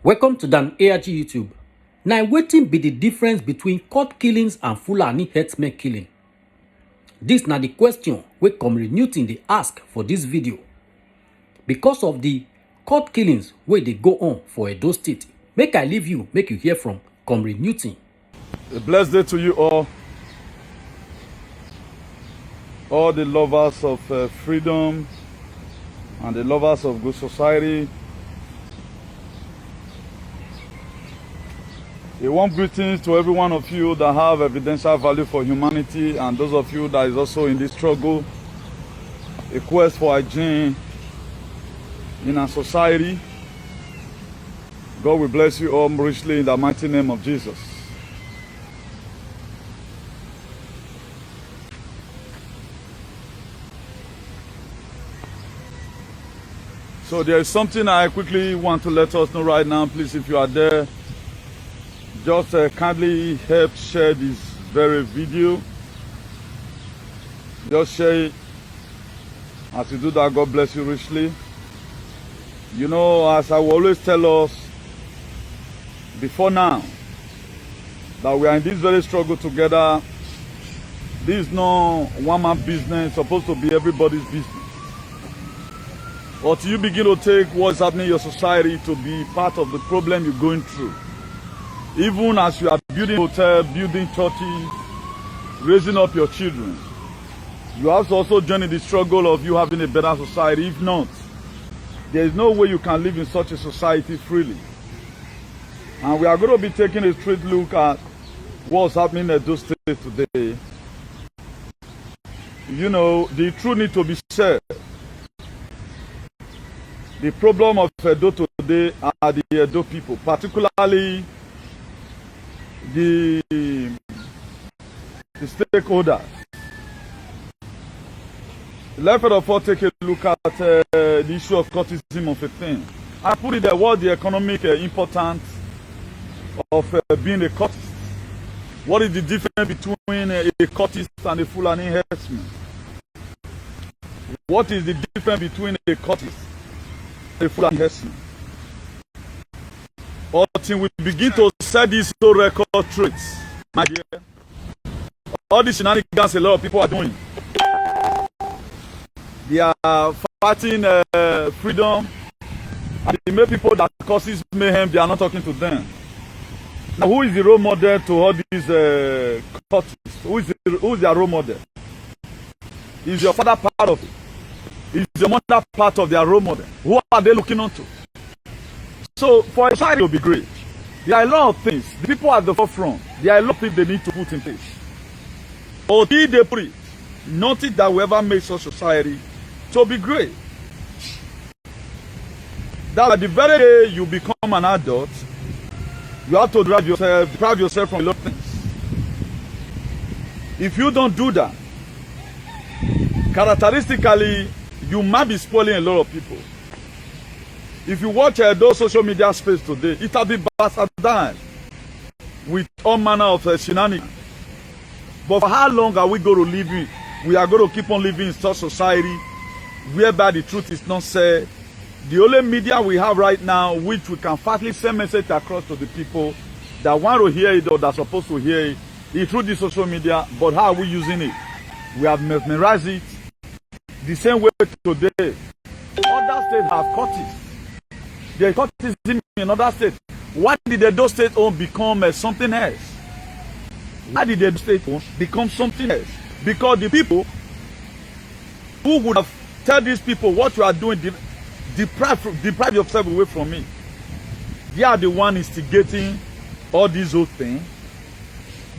Welcome to Dan ARG YouTube. Now, wetin be the difference between court killings and Fulani herdsmen killing? This na the question wey Comrade Newton dey ask for this video. Because of the court killings wey dey go on for Edo State, make I leave you, make you hear from Comrade Newton. A blessed day to you all the lovers of freedom and the lovers of good society. A warm greetings to every one of you that have evidential value for humanity, and those of you that is also in this struggle, a quest for hygiene in our society. God will bless you all richly in the mighty name of Jesus. So there is something I quickly want to let us know right now. Please, if you are there, just kindly help share this very video. Just share it. As you do that, God bless you richly. You know, as I will always tell us before now, that we are in this very struggle together. This is not one-man business. It's supposed to be everybody's business. But you begin to take what's happening in your society to be part of the problem you're going through. Even as you are building hotels, building churches, raising up your children, you have to also join in the struggle of you having a better society. If not, there is no way you can live in such a society freely. And we are going to be taking a straight look at what's happening in Edo State today. You know, the truth needs to be said. The problem of Edo today are the Edo people, particularly the stakeholders. Let's first of all take a look at the issue of courtism of a thing. I put it there, what the economic importance of being a courtist. What is the difference between a courtist and a Fulani herdsman? What is the difference between a courtist and a Fulani herdsman? Until we begin to set these record traits, my dear, all these shenanigans a lot of people are doing. They are fighting freedom, and they make people that causes mayhem, they are not talking to them. Now, who is the role model to all these cultists? Who is their role model? Is your father part of it? Is your mother part of their role model? Who are they looking onto? So, for a society to be great, there are a lot of things. The people at the forefront, there are a lot of things they need to put in place. Until they put it, nothing that will ever make such society to be great. That the very day you become an adult, you have to deprive yourself from a lot of things. If you don't do that, characteristically, you might be spoiling a lot of people. If you watch those social media space today, it has been bastardized with all manner of shenanigans. But for how long are we going to live in? We are going to keep on living in such society whereby the truth is not said. The only media we have right now, which we can fastly send message across to the people that want to hear it or that are supposed to hear it, is through the social media. But how are we using it? We have mesmerized it the same way today. Other states have courtists. There is courtism in other states. Why did the Edo State own become something else? Why did the Edo State own become something else? Because the people who would have tell these people what you are doing, deprive yourself away from me. They are the one instigating all these old things.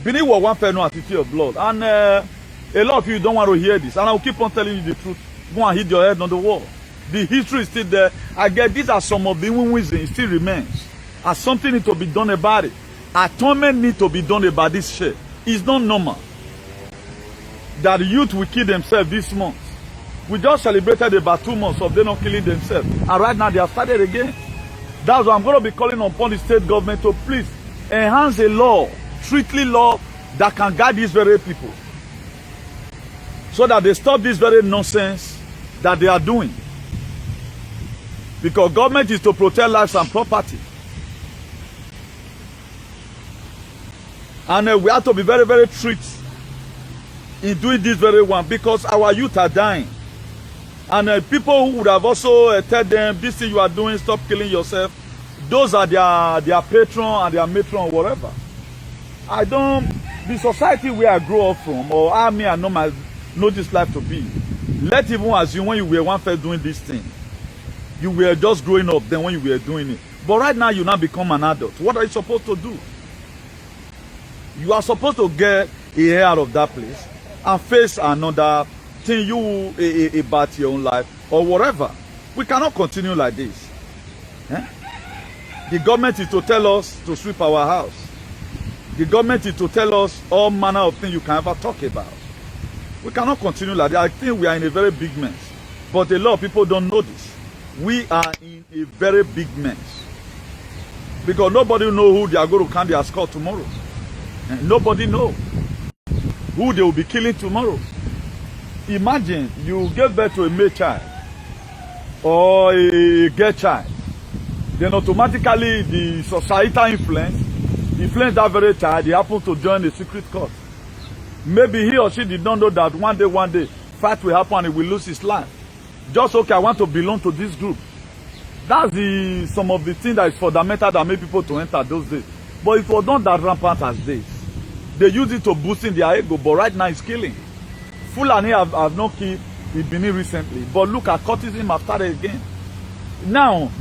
Benin was one fair no attitude of blood. And a lot of you don't want to hear this. And I will keep on telling you the truth. Go and hit your head on the wall. The history is still there. I get these are some of the wins. It still remains. And something needs to be done about it. Atonement needs to be done about this shit. It's not normal that the youth will kill themselves this month. We just celebrated about 2 months of them not killing themselves. And right now they have started again. That's why I'm going to be calling upon the state government to please enhance a law, strictly law that can guide these very people. So that they stop this very nonsense that they are doing. Because government is to protect lives and property. And we have to be very, very strict in doing this very one, because our youth are dying. And people who would have also tell them, this thing you are doing, stop killing yourself. Those are their patron and their matron or whatever. The society where I grew up from, or how me I know this life to be, let's even assume when you were one first doing this thing, you were just growing up then when you were doing it. But right now you now become an adult. What are you supposed to do? You are supposed to get a hair out of that place and face another thing about your own life or whatever. We cannot continue like this. The government is to tell us to sweep our house. The government is to tell us all manner of things you can ever talk about. We cannot continue like that. I think we are in a very big mess. But a lot of people don't know this. We are in a very big mess. Because nobody knows who they are going to count their score tomorrow. And nobody knows who they will be killing tomorrow. Imagine you give birth to a male child or a girl child. Then automatically the societal influence that very child, he happens to join a secret cult. Maybe he or she did not know that one day, fight will happen and he will lose his life. Just okay, I want to belong to this group. That's some of the things that is fundamental that make people to enter those days. But it was not that rampant as this. They use it to boost in their ego, but right now it's killing. Fulani have not killed in Benin recently, but look at cultism have started again. Now,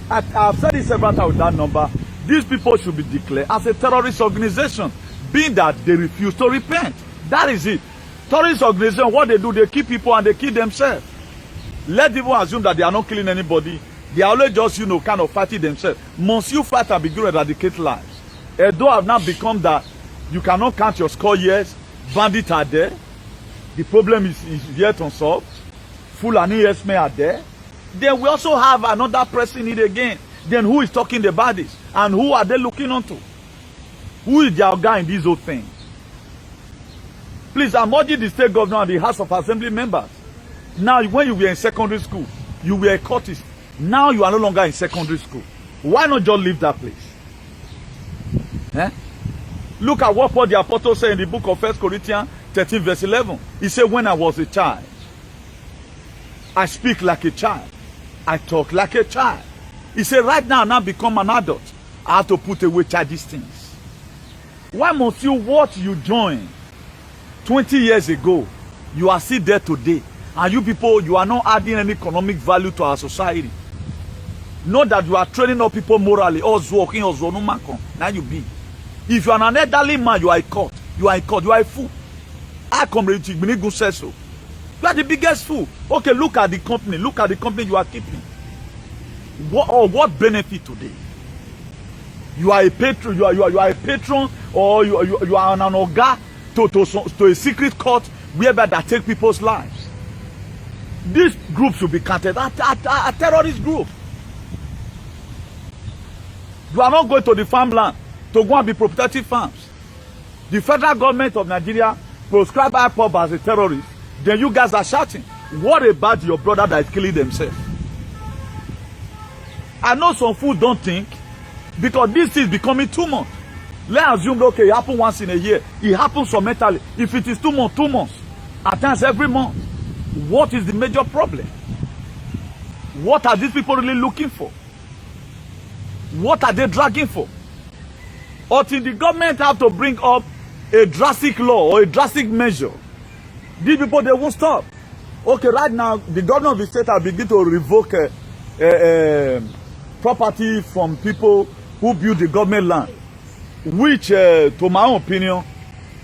I've said it several times with that number. These people should be declared as a terrorist organization, being that they refuse to repent. That is it. Terrorist organization, what they do, they kill people and they kill themselves. Let people assume that they are not killing anybody. They are always just, kind of fighting themselves. Must you fight and begin to eradicate lives? Although have now become that you cannot count your score years, bandits are there. The problem is yet unsolved. Fulani Esme are there. Then we also have another pressing it again. Then who is talking about this? And who are they looking onto? Who is their guy in these whole things? Please, I'm urging the state governor and the House of Assembly members. Now, when you were in secondary school, you were a cultist. Now you are no longer in secondary school. Why not just leave that place? Look at what Paul the Apostle said in the book of 1 Corinthians 13 verse 11. He said, when I was a child, I speak like a child. I talk like a child. He said, right now, now become an adult. I have to put away childish things. Why must you, what you joined 20 years ago, you are still there today? And you people, you are not adding any economic value to our society. Not that you are training up people morally. Now you be. If you are an elderly man, you are a court. You are a court. You are a fool. I come ready to say so. You are the biggest fool. Okay, look at the company. Look at the company you are keeping. What benefit today? You are a patron. You are a patron, or you are an oga to a secret court whereby that take people's lives. This group should be counted as a terrorist group. You are not going to the farmland to go and be protective farms. The federal government of Nigeria proscribed IPOB as a terrorist. Then you guys are shouting. What about your brother that is killing themselves? I know some fools don't think, because this is becoming too much. Let's assume, okay, it happens once in a year. It happens so mentally. If it is 2 months, 2 months. At times every month. What is the major problem? What are these people really looking for? What are they dragging for? Until the government have to bring up a drastic law or a drastic measure, these people, they won't stop. Okay, right now, the governor of the state has begun to revoke property from people who build the government land, which, to my own opinion,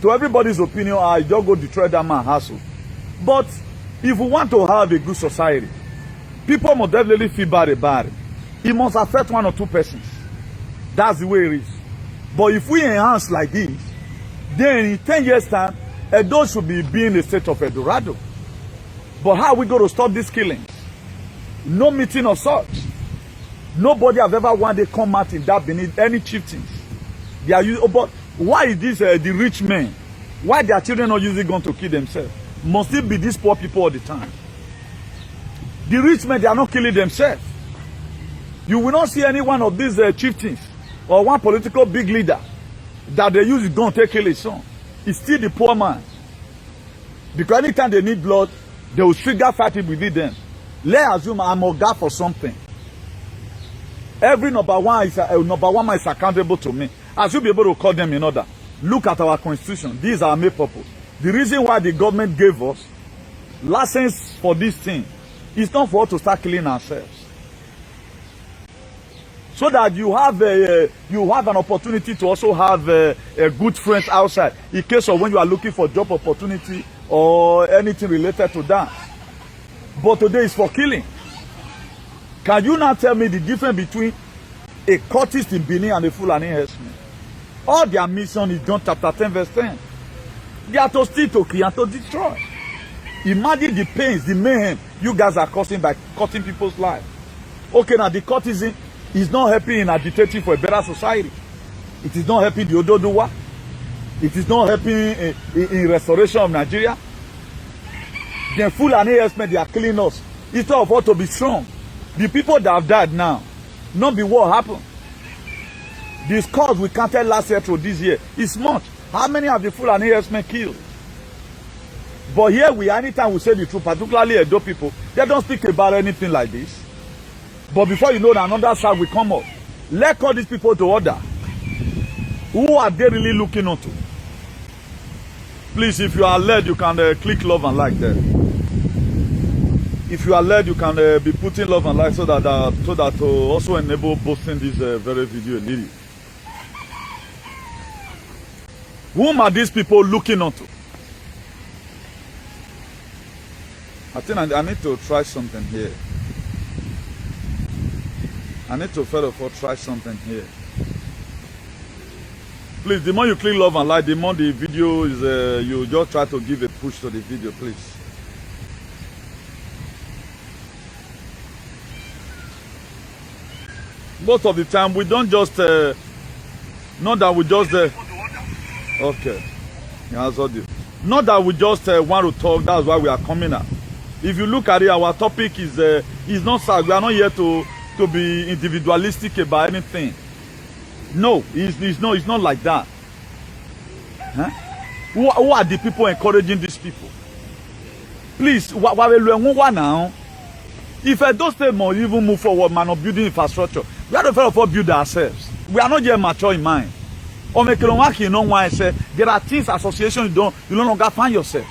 to everybody's opinion, I just go destroy that man's hustle. But if we want to have a good society, people must definitely feel bad about it. It must affect 1 or 2 persons. That's the way it is. But if we enhance like this, then in 10 years' time, Edo should be being a state of Eldorado. But how are we going to stop this killing? No meeting of such. Nobody have ever wanted to come out in that beneath any chieftains. They are using, but why is this the rich men? Why their children not using gun to kill themselves? Must it be these poor people all the time? The rich men, they are not killing themselves. You will not see any one of these chieftains or one political big leader that they use his gun to kill his son. It's still the poor man. Because anytime they need blood, they will trigger fighting within them. Let's assume I'm a guy for something. Every number one man is accountable to me. I should be able to call them in order. Look at our constitution. These are our main purpose. The reason why the government gave us license for this thing is not for us to start killing ourselves. So that you have an opportunity to also have good friends outside in case of when you are looking for job opportunity or anything related to that. But today is for killing. Can you now tell me the difference between a cultist in Benin and a Fulani herdsman? All their mission is John chapter 10 verse 10. They are to steal, to kill, and to destroy. Imagine the pains, the mayhem you guys are causing by cutting people's lives. Okay, now the cultism is not helping in agitating for a better society. It is not helping the Ododuwa. It is not helping in restoration of Nigeria. The Fulani herdsmen, they are killing us. Instead of us to be strong. The people that have died now, not be what happened. The scores we counted last year to this year is much. How many have the Fulani herdsmen killed? But here we are, anytime we say the truth, particularly Edo people, they don't speak about anything like this. But before you know that, another side will come up. Let's call these people to order. Who are they really looking onto? Please, if you are led, you can click love and like there. If you are led, you can be putting love and like so that also enable posting this very video immediately. Whom are these people looking onto? I think I need to try something here. I need to first of all try something here. Please, the more you click love and like, the more the video is, you just try to give a push to the video, please. Most of the time, we don't just, not that we just, okay, yeah, that's all this. Not that we just want to talk, that's why we are coming out. If you look at it, our topic is not sad. We are not here to be individualistic about anything. No, it's not like that. Huh? Who are the people encouraging these people? Please, now. If those states must even move forward, man, of building infrastructure, we have to first of all build ourselves. We are not yet mature in mind. There are things, associations you no longer find yourself.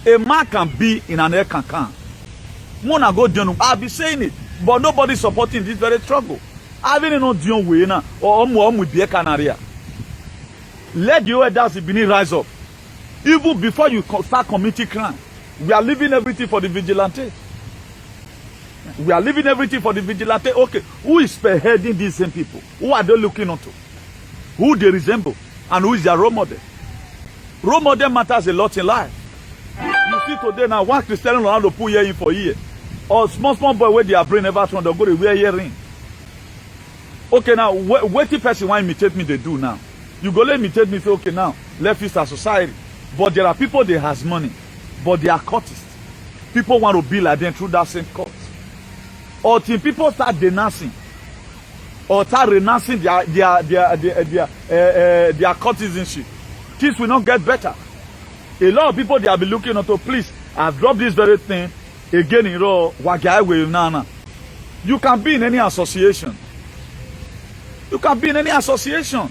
A man can be in an air can. I'll be saying it, but nobody supporting this very struggle. I really know Dion way now or with the Canaria. Let the others beneath rise up. Even before you start committing crime, we are leaving everything for the vigilante. We are leaving everything for the vigilante. Okay, who is spearheading these same people? Who are they looking onto? Who they resemble? And who is their role model? Role model matters a lot in life. You see today now, one Cristiano Ronaldo put earring for year. Or small boy where their brain never turn, they'll go to wear earring. Okay, now, what the person want to imitate me, they do now. You go let imitate me, say, okay, now, left is a society. But there are people that has money, but they are cultists. People want to be like them through that same cult. Or till people start denouncing, or start renouncing their cultism, things will not get better. A lot of people, they have been looking onto, please, I've dropped this very thing, again, you know, you can be in any association. You can be in any association.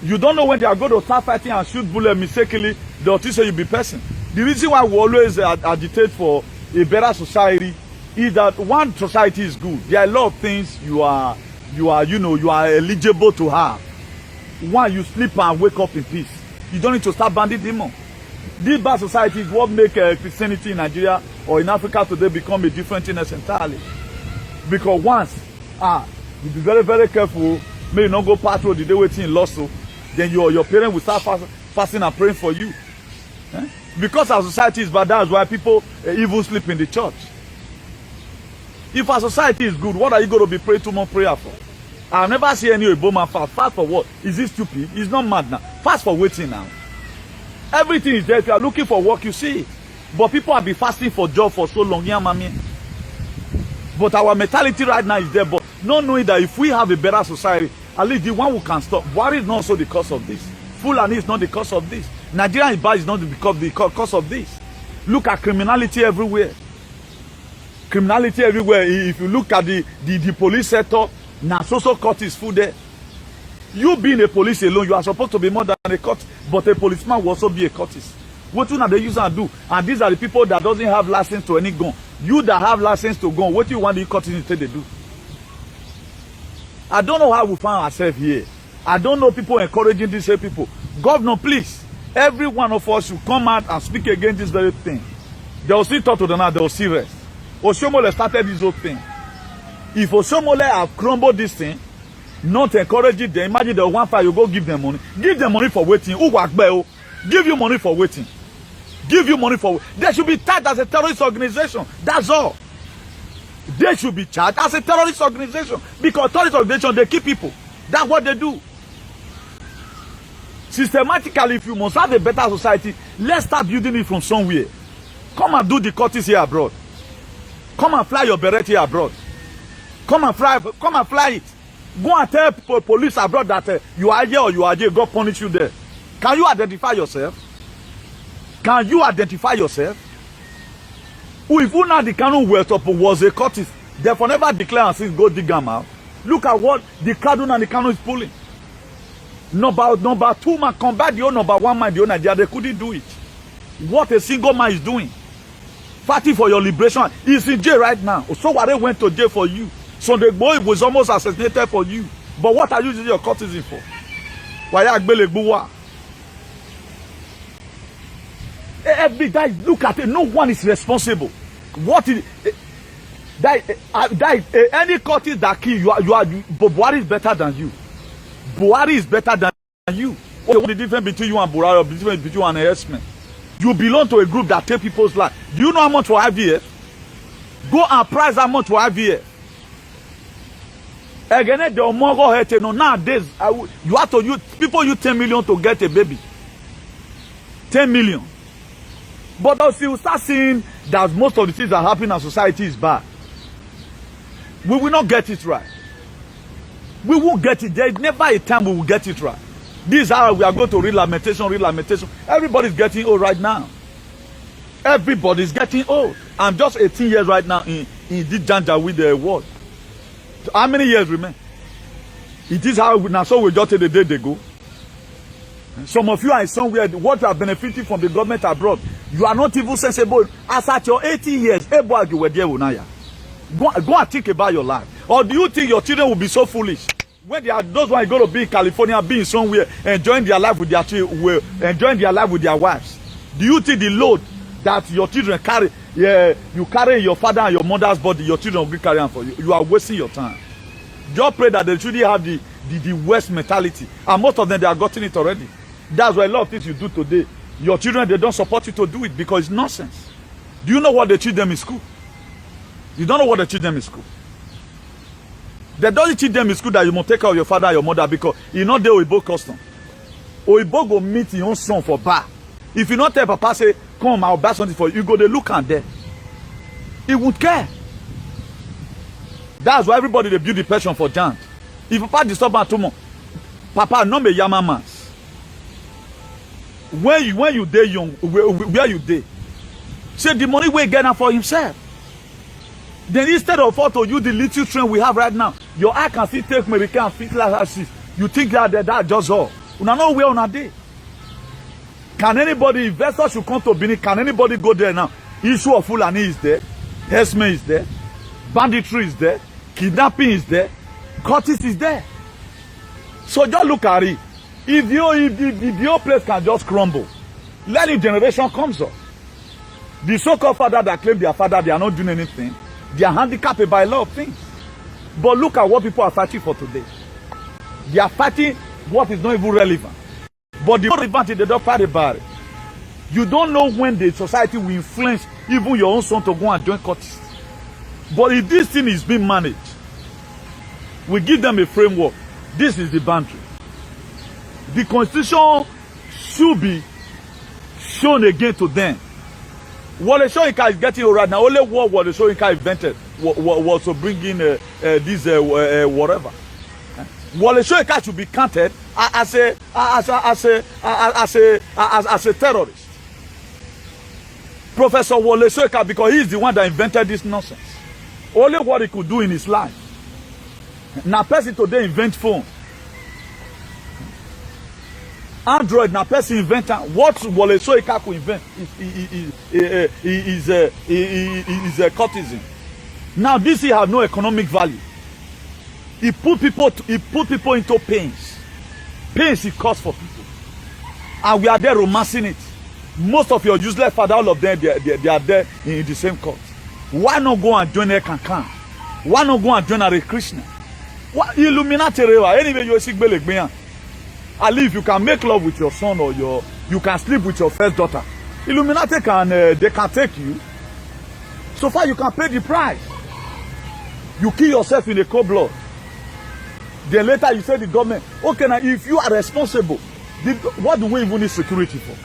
You don't know when they are going to start fighting and shoot bullet mistakenly, they'll say you be person. The reason why we always agitate for a better society is that one, society is good. There are a lot of things you are eligible to have. One, you sleep and wake up in peace. You don't need to start banding demons. This bad society is what make Christianity in Nigeria or in Africa today become a different thing entirely. Because once, you be very, very careful, may you not go patrol the day waiting in Losso, then your parents will start fasting and praying for you. Eh? Because our society is bad, that's why people even sleep in the church. If our society is good, what are you going to be praying to more prayer for? I've never seen any Obama fast. Fast for what? Is he stupid? He's not mad now. Fast for waiting now. Everything is there. If you are looking for work, you see it. But people have been fasting for job for so long. Yeah, mommy. But our mentality right now is there. But not knowing that if we have a better society, At least the one who can stop. Buhari is not also the cause of this. Fulani is not the cause of this. Nigerian Iba is not the cause of this. Look at criminality everywhere. Criminality everywhere. If you look at the police sector, now social court is full there. You being a police alone, you are supposed to be more than a court, but a policeman will also be a courtist. What do they use and do? And these are the people that doesn't have license to any gun. You that have license to gun, what do you want the courtist to do? I don't know how we find ourselves here. I don't know people encouraging these people. Governor, please, every one of us should come out and speak against this very thing. They will still talk to them now, they will still rest. Oshiomhole started this whole thing. If Oshiomhole have crumbled this thing, not encouraging them, imagine the 1 5, you go give them money. Give them money for waiting. Give you money for waiting. Give you money for. They should be tagged as a terrorist organization. That's all. They should be charged as a terrorist organization because terrorist organization they kill people. That's what they do. Systematically, if you must have a better society, let's start building it from somewhere. Come and do the courtesy here abroad. Come and fly your beret here abroad. Come and fly it. Go and tell police abroad that you are here or you are there. God punish you there. Can you identify yourself? Can you identify yourself? If Nnamdi Kanu was a courtist, therefore never declare and since go dig them out. Look at what the Kaduna and the Kanu is pulling. Number 2 man combat the number 1 man, the Nigeria, they couldn't do it. What a single man is doing. Fighting for your liberation. He's in jail right now. So what they went to jail for you. So the boy was almost assassinated for you. But what are you using your courtesy for? Why every guy look at it, no one is responsible. What is any courtist that kill you are Buhari is better than you. Buhari is better than you. What's the difference between you and Buhari, or the difference between you and Herdsmen? You belong to a group that take people's life. Do you know how much for IVF? Go and price how much for IVF. Again, the Omogo Hete, no, nowadays, you have to use, people use 10 million to get a baby. 10 million. But also you start seeing that most of the things that happen in society is bad. We will not get it right. We will get it. There is never a time we will get it right. This is how we are going to read lamentation. Everybody's getting old right now. Everybody's getting old. I'm just 18 years right now in this janja with the world. So how many years remain? It is how now, so we just take the day they go. Some of you are somewhere, what you are benefiting from the government abroad. You are not even sensible. As at your 80 years, you were there, Unaya. Go and think about your life. Or do you think your children will be so foolish? When they are those ones going to be in California, being somewhere, enjoying their life with their children, enjoying their life with their wives. Do you think the load that your children carry, you carry your father and your mother's body, your children will be carrying for you? You are wasting your time. Just pray that they shouldn't have the West mentality. And most of them, they are gotten it already. That's why a lot of things you do today, your children, they don't support you to do it because it's nonsense. Do you know what they teach them in school? You don't know what they teach them in school. They don't teach them in school that you must take care of your father and your mother because you know they Oyibo custom. Oyibo go meet your own son for bar. If you not tell Papa say, come, I'll buy something for you, you go they look and there. He won't care. That's why everybody they build the passion for giant. If Papa disturb her tomorrow, Papa no me yama man. When you dey young, where you dey? Say the money we get now for himself. Then instead of to use the little train we have right now, your eye can still take American and fix like you think that just all. Una know where una dey. Can anybody, investor should come to Benin, can anybody go there now? Issue of Fulani is there, Herdsmen is there, banditry is there, kidnapping is there, cultists is there. So just look at it. If the whole place can just crumble, let the generation comes up. The so-called father that claim their father, they are not doing anything. They are handicapped by a lot of things. But look at what people are fighting for today. They are fighting what is not even relevant. But the relevant is they don't fight about it. You don't know when the society will influence even your own son to go and join cultists. But if this thing is being managed, we give them a framework. This is the boundary. The constitution should be shown again to them. Wole Soyinka is getting right now. Only what Wole Soyinka invented was to bring in this whatever. Wole Soyinka should be counted as a terrorist. Professor Wole Soyinka, because he is the one that invented this nonsense. Only what he could do in his life. Now, person today invent phone. Android, now person inventor. What Wole Soyinka could invent is a courtesan. Now, this have no economic value. He put people into pains. Pains it costs for people. And we are there romancing it. Most of your useless father, all of them, they are there in the same court. Why not go and join a Kankan? Why not go and join a Krishna? What Illuminati? Anyway, you see, at least you can make love with your son or you can sleep with your first daughter. Illuminati they can take you. So far, you can pay the price. You kill yourself in a cold blood. Then later you say the government, okay, now if you are responsible, what do we even need security for?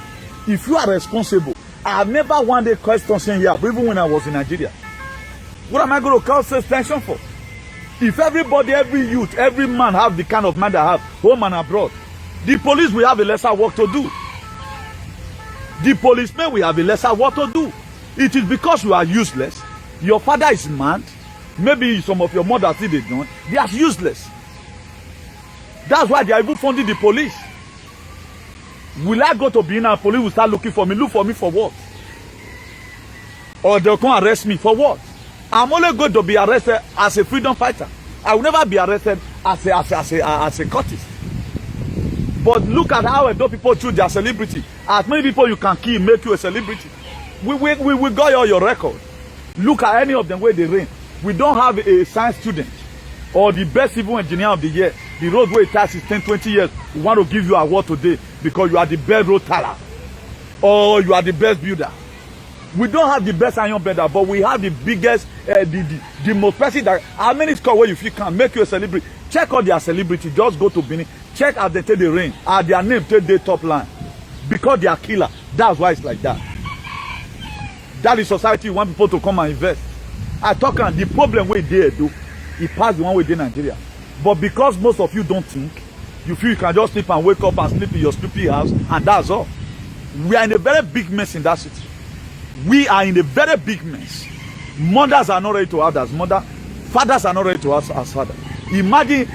If you are responsible, I have never one day questioned here, even when I was in Nigeria. What am I going to cause suspension for? If everybody, every youth, every man have the kind of mind I have, home and abroad, the police will have a lesser work to do. The policemen will have a lesser work to do. It is because you are useless. Your father is mad. Maybe some of your mothers did it not. They are useless. That's why they are even funding the police. Will I go to Benin and police will start looking for me? Look for me for what? Or they'll come arrest me for what? I'm only going to be arrested as a freedom fighter. I will never be arrested as a courtist. But look at how those people choose their celebrity. As many people you can kill make you a celebrity. We got all your record. Look at any of them where they reign. We don't have a science student or the best civil engineer of the year. The road where it takes 10, 20 years. We want to give you an award today because you are the best road taller or you are the best builder. We don't have the best iron bender, but we have the biggest, the most person that, how many score where you feel can make you a celebrity. Check out their celebrity. Just go to Benin. Check as they take the reign. Their name take the top line. Because they are killer. That's why it's like that. That is society you want people to come and invest. I talk and the problem where they do, it passed the one way in Nigeria. But because most of you don't think, you feel you can just sleep and wake up and sleep in your stupid house, and that's all. We are in a very big mess in that city. We are in a very big mess. Mothers are not ready to have as mother. Fathers are not ready to have as father. Imagine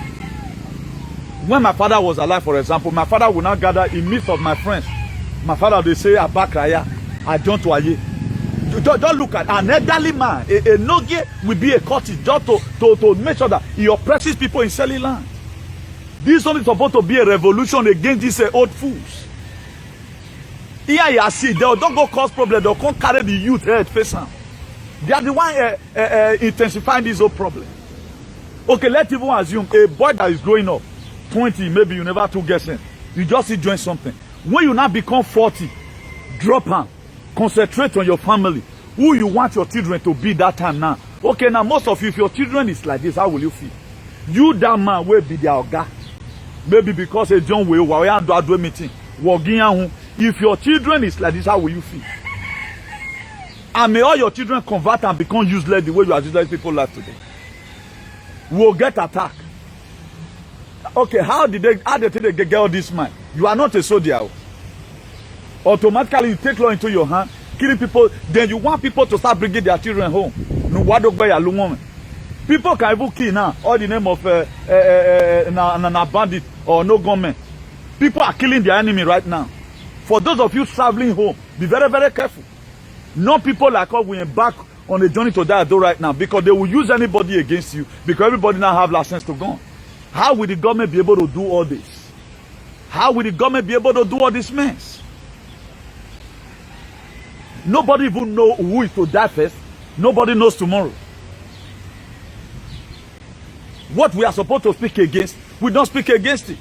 when my father was alive, for example, my father would not gather in midst of my friends. My father, they say, Abakraya, Ajon Toye. Don't look at an elderly man. A noge will be a courtist just to make sure that he oppresses people in selling land. This one is supposed to be a revolution against these old fools. Here you see, they don't go cause problem. They'll come carry the youth head face down. They are the one intensifying this whole problem. Okay, let's even assume a boy that is growing up, 20, maybe you never took guessing. You just see join something. When you now become 40, drop out. Concentrate on your family. Who you want your children to be that time now. Okay, now most of you, if your children is like this, how will you feel? You that man will be their guy. Maybe because a John will do a meeting. If your children is like this, how will you feel? And may all your children convert and become useless the way you are useless people like today. Will get attacked. Okay, how did they get all this man? You are not a soldier. Automatically you take law into your hand, killing people, then you want people to start bringing their children home. People can even kill now, all the name of a bandit or no government. People are killing their enemy right now. For those of you traveling home, be very, very careful. No people like us will embark on a journey to die right now because they will use anybody against you because everybody now have license to go. How will the government be able to do all this? How will the government be able to do all this mess? Nobody even know who is to die first. Nobody knows tomorrow. What we are supposed to speak against, we don't speak against it.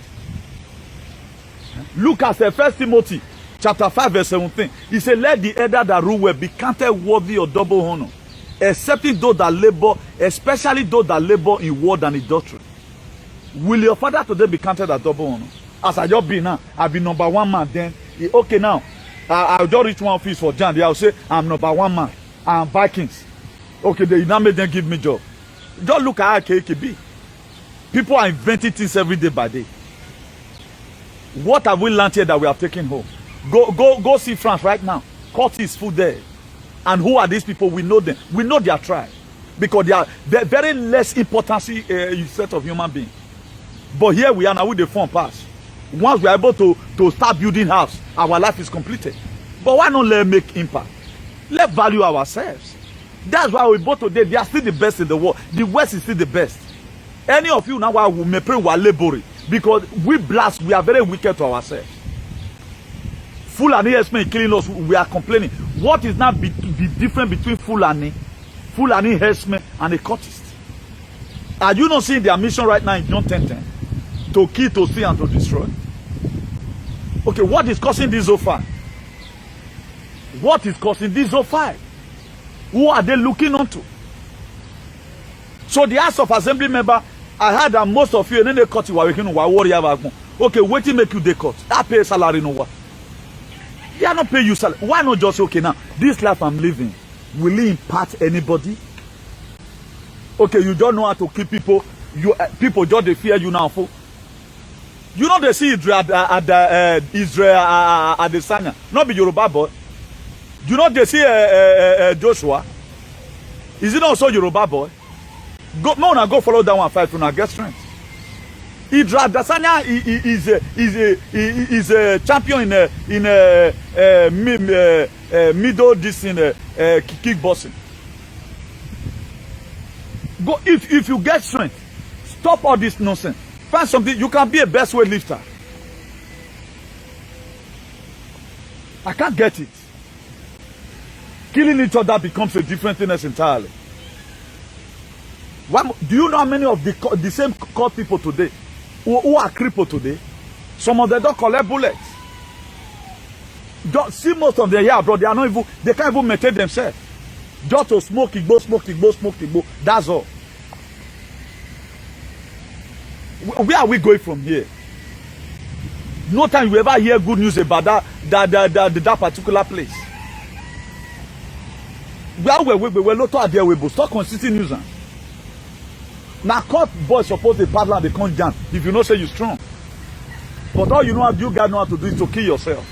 Look at 1 Timothy chapter 5 verse 17. He said, let the elder that rule well be counted worthy of double honor, excepting those that labor, especially those that labor in word and in doctrine. Will your father today be counted as double honor? As I just be now, I'll be number one man then. Okay now. I'll just reach one office for Jan. I'll say, I'm number one man. I'm Vikings. Okay, they now make them give me job. Just look at how KKB. People are inventing things every day by day. What have we learned here that we have taken home? Go see France right now. Court is full there. And who are these people? We know them. We know their tribe. Because they are very less important set of human beings. But here we are now with the phone pass. Once we are able to start building house, our life is completed. But why not let make impact? Let's value ourselves. That's why we both today, they are still the best in the world. The West is still the best. Any of you now who may pray we are laboring because we blast, we are very wicked to ourselves. Fulani herdsmen killing us, we are complaining. What is now the difference between Fulani herdsmen and a cultist? Are you not seeing their mission right now in John 10:10? To kill, to steal, and to destroy. Okay, what is causing this so far? What is causing this so far? Who are they looking onto? So the House of Assembly member, I heard that most of you, and then they cut you, worry about. Okay, wait till make you the cut. I pay salary no what? They are not paying you salary. Why not just say, okay, now this life I'm living, will it impact anybody? Okay, you don't know how to keep people. People just they fear you now for. You know they see Israel at Adesanya, not be Yoruba boy. You know they see Joshua. Is it also Yoruba boy? Go follow that one fight for now get strength. Israel Adesanya is a champion in middle distance kickboxing. Go if you get strength, stop all this nonsense. Find something. You can be a best weight lifter. I can't get it. Killing each other becomes a different thing entirely. Do you know how many of the same cult people today who are crippled today? Some of them don't collect bullets. Don't see most of them here, bro. They are not even. They can't even maintain themselves. Just to smoke igbo. That's all. Where are we going from here? No time you ever hear good news about that particular place. Where we're not at there. We stop consistent news. Now, court boys supposed to paddle and they can't jump if you know say you're strong. But all you know how you guys know how to do is to kill yourself.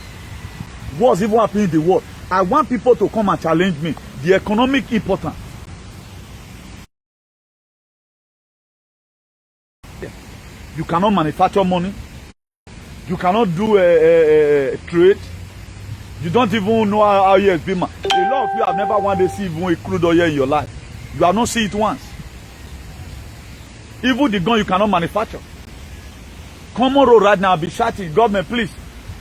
What's even happening in the world? I want people to come and challenge me. The economic importance. You cannot manufacture money. You cannot do trade. You don't even know how you experiment. A lot of you have never wanted to see even a crude oil in your life. You have not seen it once. Even the gun you cannot manufacture. Common road right now be shouting, government please,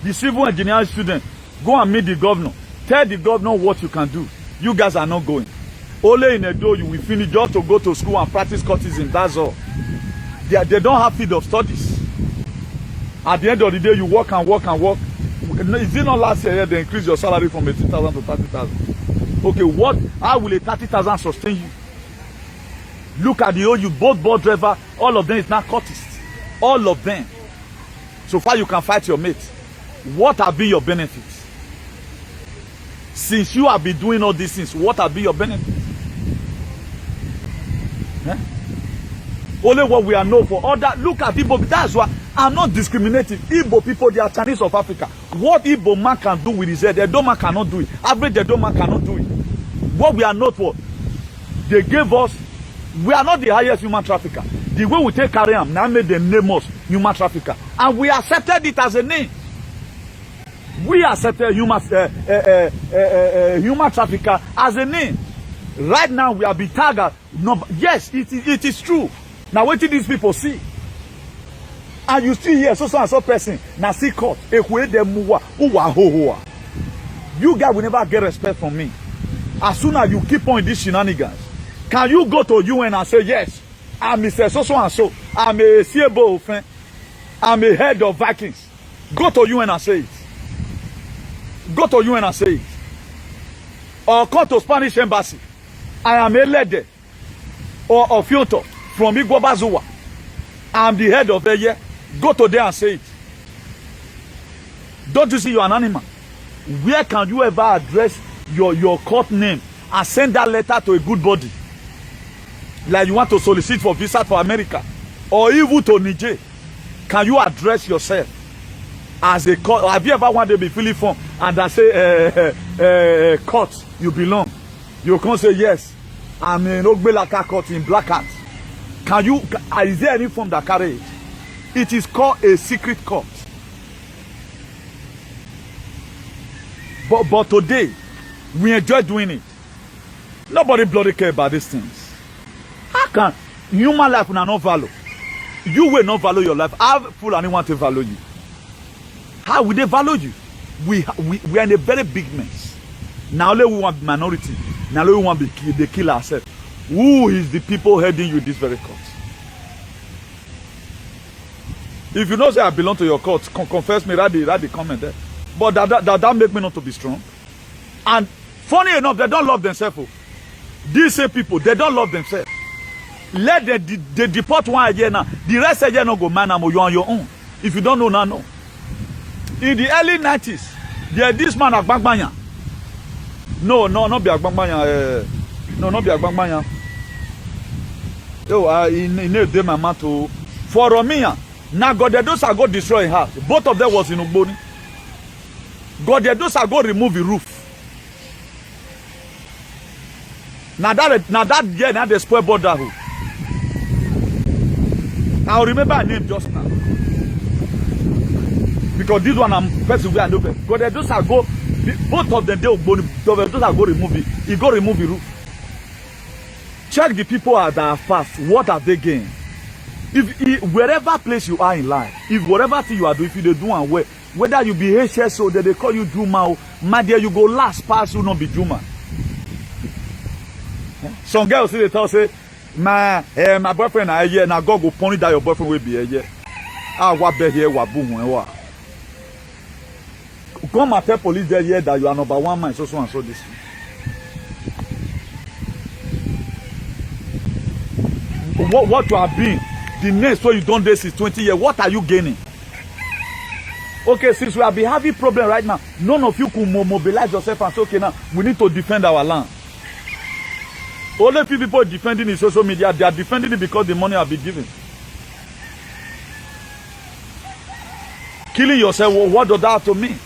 the civil engineering student, go and meet the governor. Tell the governor what you can do. You guys are not going. Only in Edo you will finish just to go to school and practice cultism. That's all. They don't have field of studies. At the end of the day, you work and work and work. Is it not last year they increase your salary from 18,000 to 30,000? Okay, how will a 30,000 sustain you? Look at the old you, both bus driver, all of them is now cultists. All of them. So far you can fight your mate. What have been your benefits? Since you have been doing all these things, what have been your benefits? Eh? Only what we are known for. Other, look at Igbo. That's why I'm not discriminating. Igbo people, they are Chinese of Africa. What Igbo man can do with his head, Edo man cannot do it. Average Edo man cannot do it. What we are known for, they gave us. We are not the highest human trafficker. The way we take carry them, now made them name us human trafficker, and we accepted it as a name. We accepted human trafficker as a name. Right now we are being tagged. No, yes, it is true. Now what did these people see? And you still hear so and so person now see court. You guys will never get respect from me. As soon as you keep on these shenanigans, can you go to UN and say yes, I'm Mr. So and so, I'm a CFO friend, I'm a head of Vikings. Go to UN and say it. Go to UN and say it. Or come to Spanish embassy. I am a lady or a filter from Igbobazuwa. I'm the head of the year. Go to there and say it. Don't you see you're an animal? Where can you ever address your court name and send that letter to a good body? Like you want to solicit for visa for America. or even to Niger, can you address yourself as a court? Have you ever one day be feeling form and I say court you belong? You can't say yes. I'm in Ogbelaka court in Black Hat. Can you? Is there any form that carry it? It is called a secret court. But today we enjoy doing it. Nobody bloody care about these things. How can human life not value? You will not value your life. How full anyone want to value you? How will they value you? We are in a very big mess. Now only we want minority. Now only we want to kill ourselves. Who is the people heading you this very court? If you know say I belong to your court, confess me, write the comment there. But that make me not to be strong. And funny enough, they don't love themselves. These same people, they don't love themselves. Let they deport one year now. The rest of the year not go man, you on your own. If you don't know now, no. In the early 90s, there this man Agbangbanya. No, not be Agbangbanya. No, not be Agbangbanya. Oh, he named them a man to for Romania. Now God they those are go destroy his house. Both of them was in Ugboni. God they those are go remove the roof. Now that year now they spoil borderhood. I remember her name just now. Because this one I'm person where I know. God they those are go both of them they Ugboni. Those are go remove it. He go remove the roof. Check the people that are fast. What have they gained? If wherever place you are in life, if whatever thing you are doing, if you do and well, whether you be HSO, that they call you Juma, my dear, you go last pass, you not be Juma. Some girls say they tell say, my boyfriend I here now go pony that your boyfriend will be here. Ah, what be here, what boom, what? Come and tell police there here that you are number one man, so and so this. What you have been, the next way you done this is 20 years. What are you gaining? Okay, since we have been having problem right now, none of you can mobilize yourself and say, okay, now we need to defend our land. Only few people defending in social media, they are defending it because the money have been given. Killing yourself, what does that have to mean?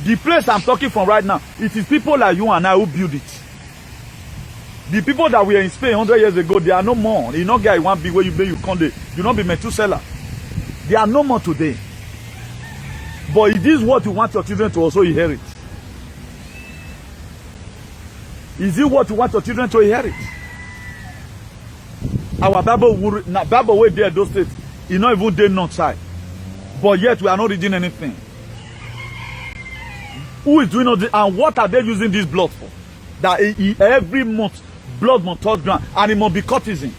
The place I'm talking from right now, it is people like you and I who build it. The people that were in Spain 100 years ago, they are no more. You know, guy, one big way you come there. You not be Methuselah. They are no more today. But it is what you want your children to also inherit. Is it what you want your children to inherit? Our Bible way there, those states, it's not even there north side. But yet we are not reading anything. Who is doing all this? And what are they using this blood for? That every month, blood must touch ground and it must be courtesan.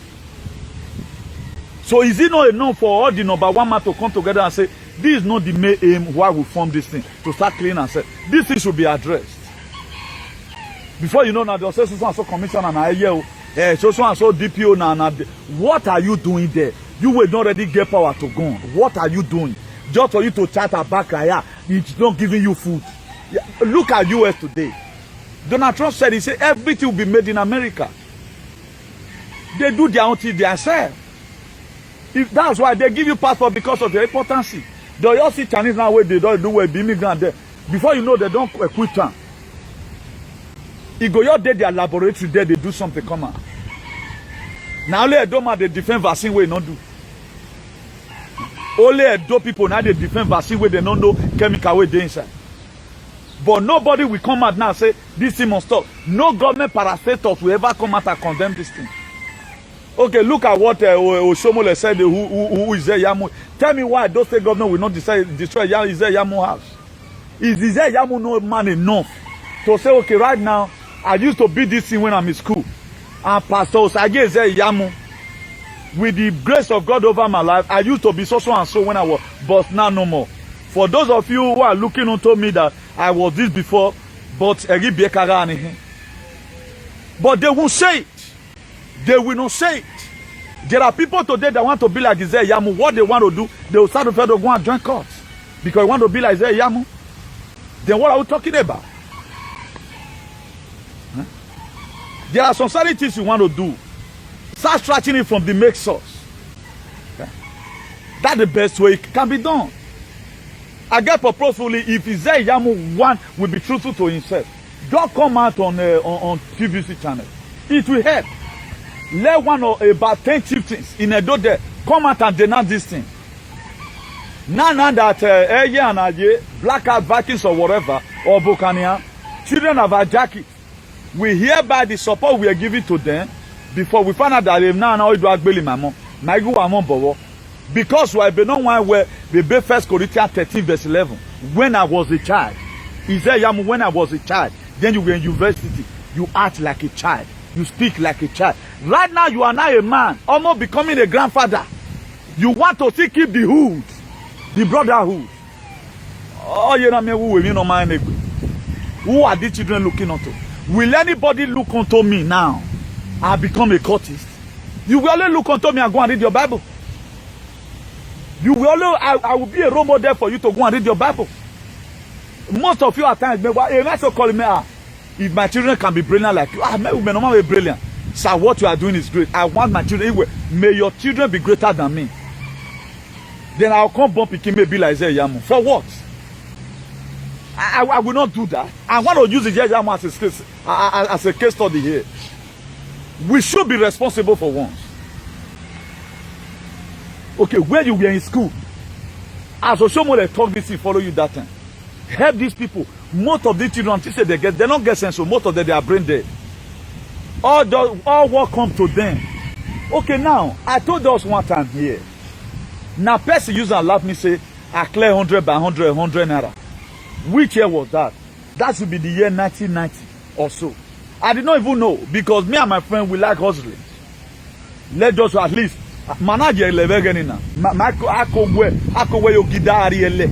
So is it not enough for all the number one man to come together and say, this is not the main aim why we form this thing, to start cleaning and say, this thing should be addressed. Before you know now, they'll say so and so commission and I hear, so and so DPO now. What are you doing there? You will not already get power to go on. What are you doing? Just for you to chat back here, it's not giving you food. Look at US today. Donald Trump said, he said everything will be made in America. They do their own thing themselves. If that's why they give you passport because of their importance. They all see Chinese now where they don't do with the immigrant there. Before you know, they don't quit them. You go your day their laboratory there, they do something come out. Now only a doma they defend vaccine where not do. Only a do people now they defend vaccine where they don't know chemical where they inside. But nobody will come out now and say this thing must stop. No government parastators will ever come out and condemn this thing. Okay, look at what Oshomole said. Who is there Yamu? Tell me why those state government will not destroy Isaiah Yamu house. Is Isaiah Yamu no man enough to say, okay, right now I used to beat this thing when I'm in school, and Pastor Osage Isaiah Yamu, with the grace of God over my life, I used to be so and so when I was, but now no more. For those of you who are looking and told me that I was this before, but but they won't say it. They will not say it. There are people today that want to be like Isaiah Yamu. What they want to do, they will start to try to go and join courts because they want to be like Isaiah Yamu. Then what are we talking about? Huh? There are some certain things you want to do. Start stretching it from the make source. Okay? That's the best way it can be done. I get purposefully, if Isaiah Yamu one will be truthful to himself, don't come out on PVC channel. It will help. Let one or about 10 chieftains in Edo there come out and denounce this thing. Now that Eye and Aye, Black Hat Vikings or whatever, or Bokania, children of our jacket, we hereby the support we are giving to them before we find out that they now do Agbeli Mamo, Maigu Amon Bowo. Because we have been on one where we be 1 Corinthians 13 verse 11. When I was a child, Isaiah Yamu, when I was a child, then you were in university, you act like a child, you speak like a child. Right now you are now a man, almost becoming a grandfather. You want to still keep the hood, the brotherhood. Oh, you know me, who are these children looking onto? Will anybody look onto me now? I become a cultist. You will only look onto me and go and read your Bible. You will only, I will be a role model for you to go and read your Bible. Most of you at times, so call me, if my children can be brilliant like you, may not be brilliant. So what you are doing is great. I want my children, may your children be greater than me. Then I'll come bump it, maybe like Isaiah Yamu. For what? I will not do that. I want to use Isaiah Yamu as a case study here. We should be responsible for once. Okay, where you were in school, as Oshomo talk this, follow you that time. Help these people. Most of these children, until they don't get sense, so most of them they are brain dead. All what come to them. Okay, now I told us one time here. Now, person use and laugh me say, I clear 100 by 100 naira. Which year was that? That should be the year 1990 or so. I did not even know because me and my friend we like hustling. Let us at least manager level na. Akogwe yo gidari ele.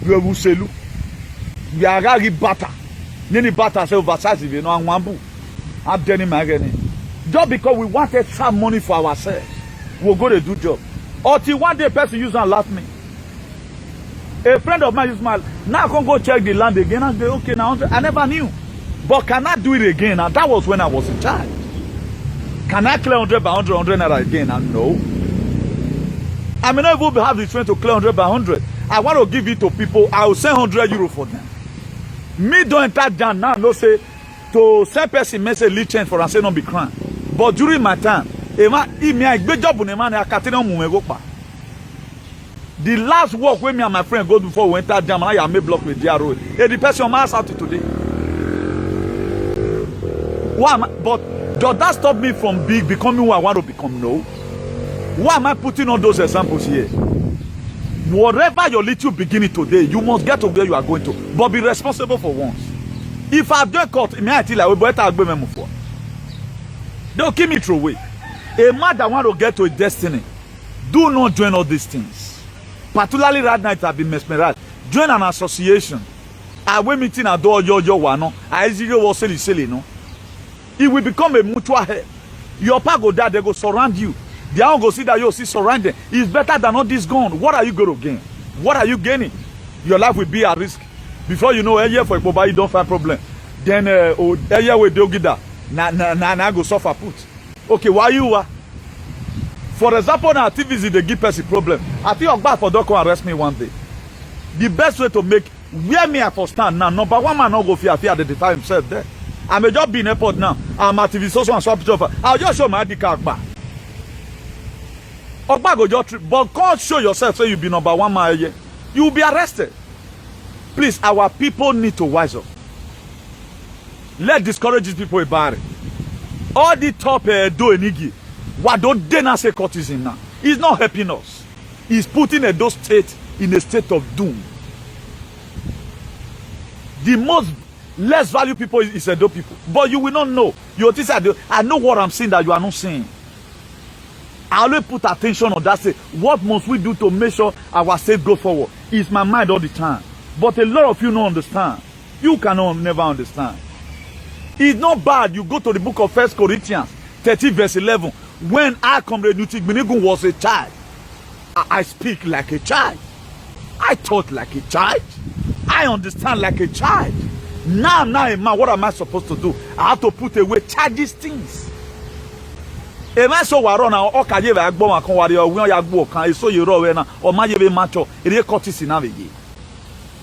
We wuselu. We agari bata. Nini bata say oversize we no anwambu. Abdeni mageni. Just because we want extra money for ourselves, we'll go to do job. Until one day person use and laugh me. A friend of mine used my now I can go check the land again and say, okay, now I never knew. But can I do it again? And that was when I was in charge. Can I clear 100 by 100 naira again? And no. I may not even have the strength to clear 100 by 100. I want to give it to people. I will send 100 euro for them. Me don't enter down now. No say to send person may say leave change for and say not be crying. But during my time, the last work when me and my friend go before we enter down, I may block with their road. The person on my house out today. Why am I, but does that stop me from becoming who I want to become? No. Why am I putting all those examples here? Whatever your little beginning today, you must get to where you are going to. But be responsible for once. If I've done cut, may I tell you, they'll keep me through away. A man that want to get to a destiny, do not join all these things. Particularly right now, it has been mesmerized. Join an association. I will meeting at door your one. I was silly, no. It will become a mutual help. Your pa go there, they go surround you. They all go see that you see surrounded. It's better than all this gone. What are you going to gain? What are you gaining? Your life will be at risk. Before you know, a year for a you don't find problem. Then a year with Dogida, na go suffer put. Okay, why you are? For example, now activities they give us a problem. I think I'm bad for don't come arrest me one day. The best way to make where me I for stand now, number one man not go fear identify himself there. I may just be in airport now. I'm activist social and swap picture. I'll just show my ID card back. Ogba go just trip, but can't show yourself say you be number one man here. You will be arrested. Please, our people need to wise up. Let discourage these people about it. All the top do enigi. What don't they not say courtesan now? He's not helping us. He's putting Edo State in a state of doom. The most less value people is Edo people. But you will not know. You think I know what I'm saying that you are not saying. I always put attention on that. Say, what must we do to make sure our state go forward? It's my mind all the time. But a lot of you don't understand. You cannot never understand. It's not bad. You go to the book of 1 Corinthians 13 verse 11. When I Comrade Nutik was a child, I speak like a child. I thought like a child. I understand like a child. Now, man, what am I supposed to do? I have to put away childish things. E ma so waro na o ka je ba gbo wan kan ware o wi ya gbo kan e so ye ro we na o ma ye be macho e dey courtesy na we ye.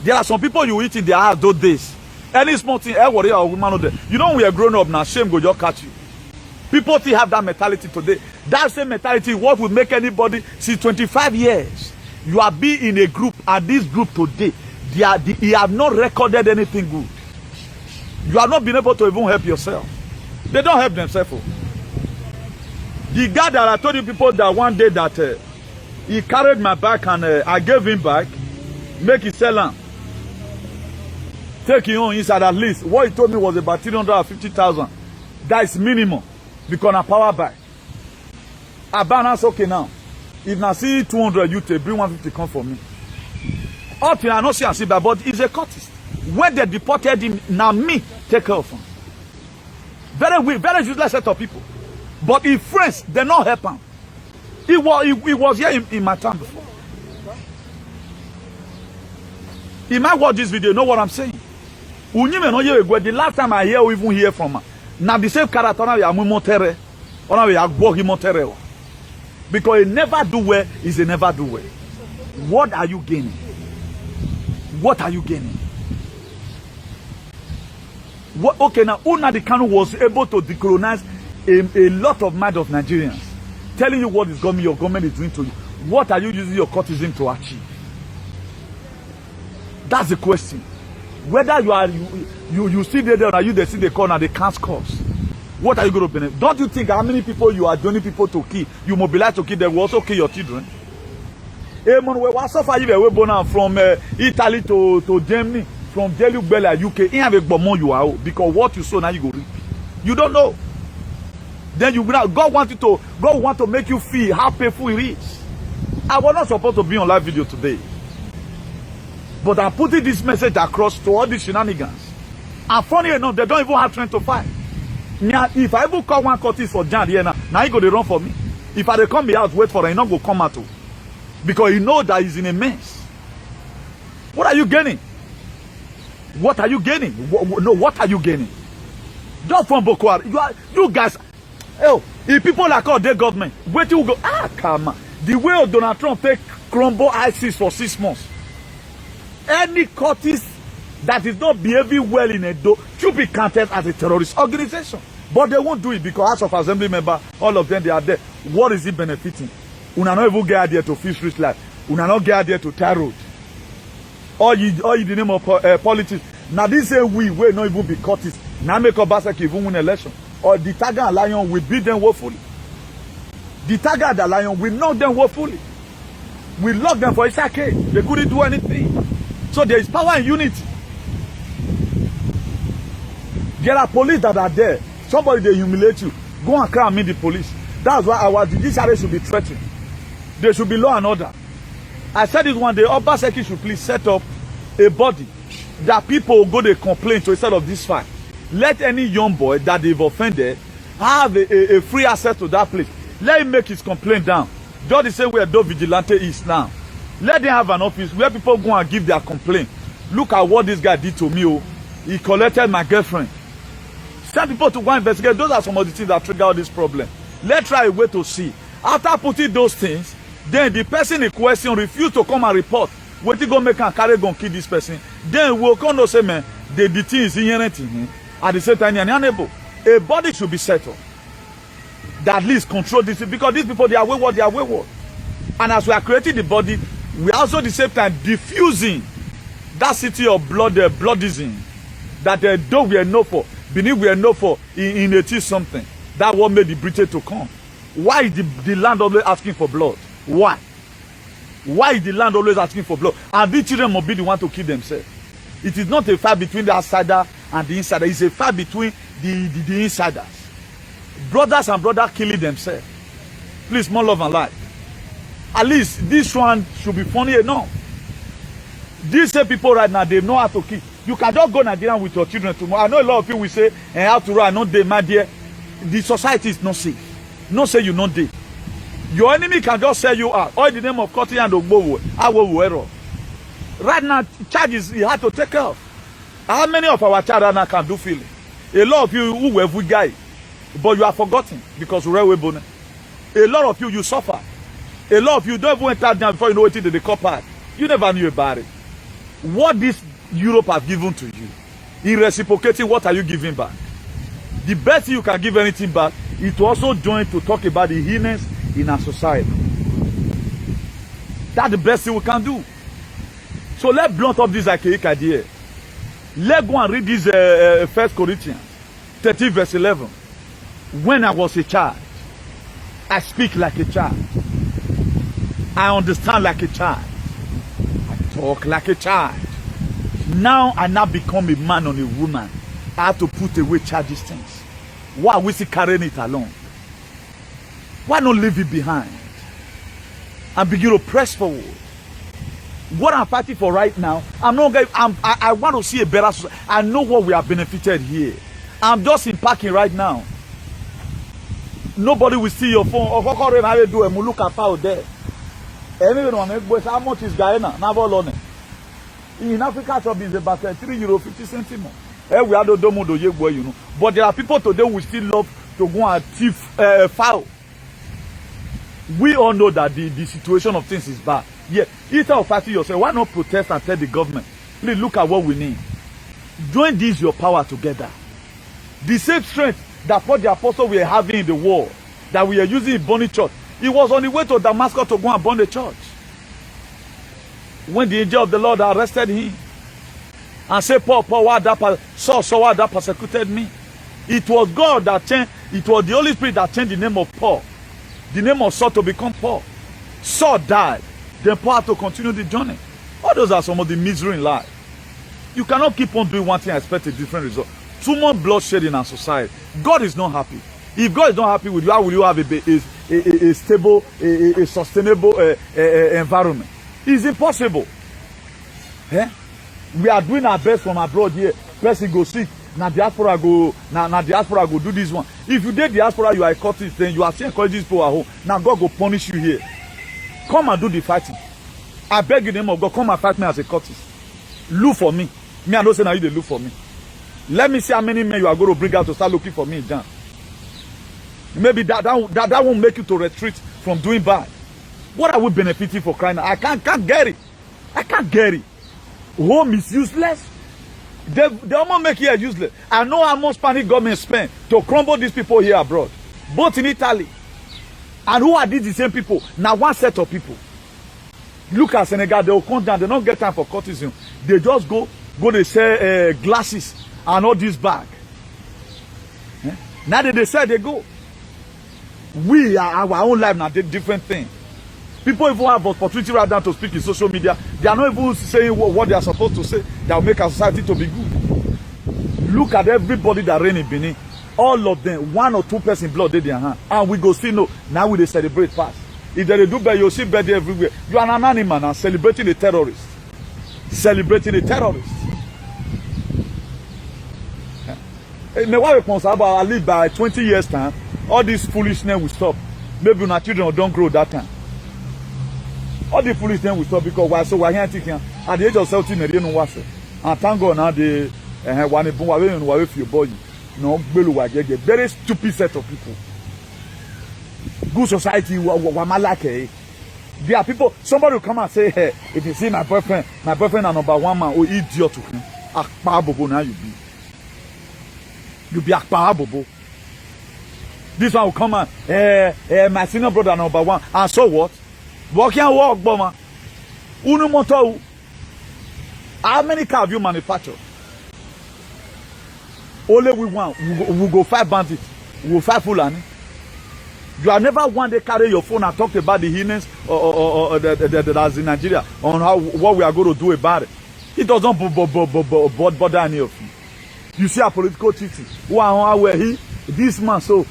There are some people you eat in their house those days. Any small thing, worry or woman of them. You know when we are grown up now, shame go just catch you. People still have that mentality today. That same mentality, what will make anybody since 25 years. You are being in a group, and this group today, they have not recorded anything good. You have not been able to even help yourself. They don't help themselves. The guy that I told you people that one day that he carried my back and I gave him back, make it sell him. Take him on inside at least. What he told me was about 350,000. That is minimum. Because I power buy. I balance okay now. If I see 200, you take bring 150 come for me. Up here I not see and see, but he's a cultist. When they deported him, now me take care of him. Very weak, very useless set of people. But his friends, they not help him. He was here in my town before. He might watch this video, know what I'm saying? The last time I even hear from her, now the same character now because he never do well, is a never do well. What are you gaining? What are you gaining? What, okay, now Nnamdi Kanu was able to decolonize a lot of mind of Nigerians, telling you what is your government is doing to you. What are you using your courtesan to achieve? That's the question. Whether you see there or you they see the corner, they can't cause. What are you going to benefit? Don't you think how many people you are joining people to kill? You mobilize to kill, they will also kill your children. From Italy to Germany, from Jelugbele, UK, in have a more you are because what you sow now you go reap. You don't know. Then God want to make you feel how painful it is. I was not supposed to be on live video today. But I'm putting this message across to all these shenanigans. And funny enough, they don't even have strength to fight. Now, if I even call one Curtis for Jan here now he go to run for me. If I come be out, wait for him, he not go come out. Because he know that he's in a mess. What are you gaining? What are you gaining? What are you gaining? Just from Boko Haram. You guys, if people like all their government, wait till you go, come on. The way Donald Trump take crumble ISIS for 6 months. Any cultist that is not behaving well in Edo should be counted as a terrorist organization. But they won't do it because House of Assembly member, all of them, they are there. What is it benefiting? Una not even get there to fish street life. Una not get there to tie road. All you the name of politics. Now this say we will not even be cultists. Now make Obaseki even win election. Or the Tiger and Lion will beat them woefully. The Tiger and the Lion will knock them woefully. We lock them for a second. They couldn't do anything. So there is power in unity. There are police that are there. Somebody they humiliate you. Go and cry and meet the police. That's why our judiciary should be threatened. There should be law and order. I said it one day. Obaseki should please set up a body that people will go to complain to instead of this fight. Let any young boy that they've offended have a free access to that place. Let him make his complaint down. Just the same way Edo Vigilante is now. Let them have an office where people go and give their complaint. Look at what this guy did to me. Oh. He collected my girlfriend. Send people to go and investigate. Those are some of the things that trigger all this problem. Let's try a way to see. After putting those things, then the person in question refuse to come and report. Wait till go make and carry gun kill this person. Then we'll come to say, man, the thing is inherent in him. At the same time, unable. A body should be settled. That at least control this because these people they are wayward, And as we are creating the body, we are also at the same time diffusing that city of bloodism that though we are known for, Benin we are known for in 80 something. That what made the British to come. Why is the land always asking for blood? Why? Why is the land always asking for blood? And these children must be the one to kill themselves. It is not a fight between the outsider and the insider. It's a fight between the insiders. Brothers and brothers killing themselves. Please, more love and life. At least this one should be funny enough. These same people right now, they know how to kill. You can just go Nigeria with your children tomorrow. I know a lot of people will say, how to run, not there, my dear. The society is not safe. No say you not there. Your enemy can just sell you out. All in the name of cutting and Ogbowo. Error. Right now, charges you have to take care of. How many of our children now can do feeling? A lot of you who were good guy, but you are forgotten because we're A lot of you suffer. A lot of you don't even enter down before you know what it is, the copper. You never knew about it. What this Europe has given to you, in reciprocating, what are you giving back? The best you can give anything back is to also join to talk about the heinous in our society. That's the best thing we can do. So let's blunt up this archaic idea. Let's go and read this 1 Corinthians 13 verse 11. When I was a child, I speak like a child. I understand like a child. I talk like a child. Now I now become a man or a woman. I have to put away childish things. Why are we still carrying it along? Why not leave it behind and begin to press forward? What I'm fighting for right now, I want to see a better society. I know what we have benefited here. I'm just in parking right now. Nobody will see your phone. Look at out there. How much is Guyana? In Africa, shop is about €3.50 more. We are the domo do yegbo, you know. But there are people today who still love to go and thief fowl. We all know that the situation of things is bad. Yeah, instead of fighting yourself, why not protest and tell the government, please look at what we need. Join this your power together. The same strength that what the apostles were having in the war, that we are using in burning church, he was on the way to Damascus to go and burn the church. When the angel of the Lord arrested him and said, Paul, why that persecuted me? It was God that changed, it was the Holy Spirit that changed the name of Paul, the name of Saul to become Paul. Saul died, then Paul had to continue the journey. All those are some of the misery in life. You cannot keep on doing one thing and expect a different result. Too much bloodshed in our society. God is not happy. If God is not happy with you, how will you have a stable, a sustainable environment? It's impossible. Eh? We are doing our best from abroad here. Person go sick. Now diaspora go do this one. If you did diaspora, you are a cultist, then you are still encouraging people at home. Now God will punish you here. Come and do the fighting. I beg in the name of God, come and fight me as a cultist. Look for me. Me, I don't say now you they look for me. Let me see how many men you are going to bring out to start looking for me, John. Maybe that won't make you to retreat from doing bad. What are we benefiting for crying out? I can't get it. I can't get it. Home is useless. They almost make it useless. I know how much money government spend to crumble these people here abroad. Both in Italy. And who are these the same people? Now one set of people. Look at Senegal, they will come down. They don't get time for courtesan. They just go they sell glasses and all this bag. Eh? Now that they say they go. We are our own life now, different thing. People even have opportunity right now to speak in social media. They are not even saying what they are supposed to say that will make our society to be good. Look at everybody that reign in Benin. All of them, 1 or 2 person blood in their hand. And we go see no. Now we they celebrate fast. If they do better, you'll see better everywhere. You are an animal now celebrating a terrorist. Celebrating a terrorist. May what responsible at least by 20 years time, all this foolishness will stop. Maybe our children don't grow that time. All the foolishness will stop because why so we're here thinking at the age of 17 they don't watch it. And thank God now the one for your body. No, very stupid set of people. Good society, there are people, somebody will come and say, hey, if you see my boyfriend is #1 man, oh, idiot to him. Akpa now you be. You be akpa bobo. This one will come and, my senior brother #1. And so what? Walk and walk, bomber. Unu moto. How many cars have you manufactured? Only we want. We go fight bandits. We will fight Fulani. You have never one day carry your phone and talk about the heinous that's in Nigeria on what we are going to do about it. It doesn't bother any of you. You see a political treaty. Where he this man so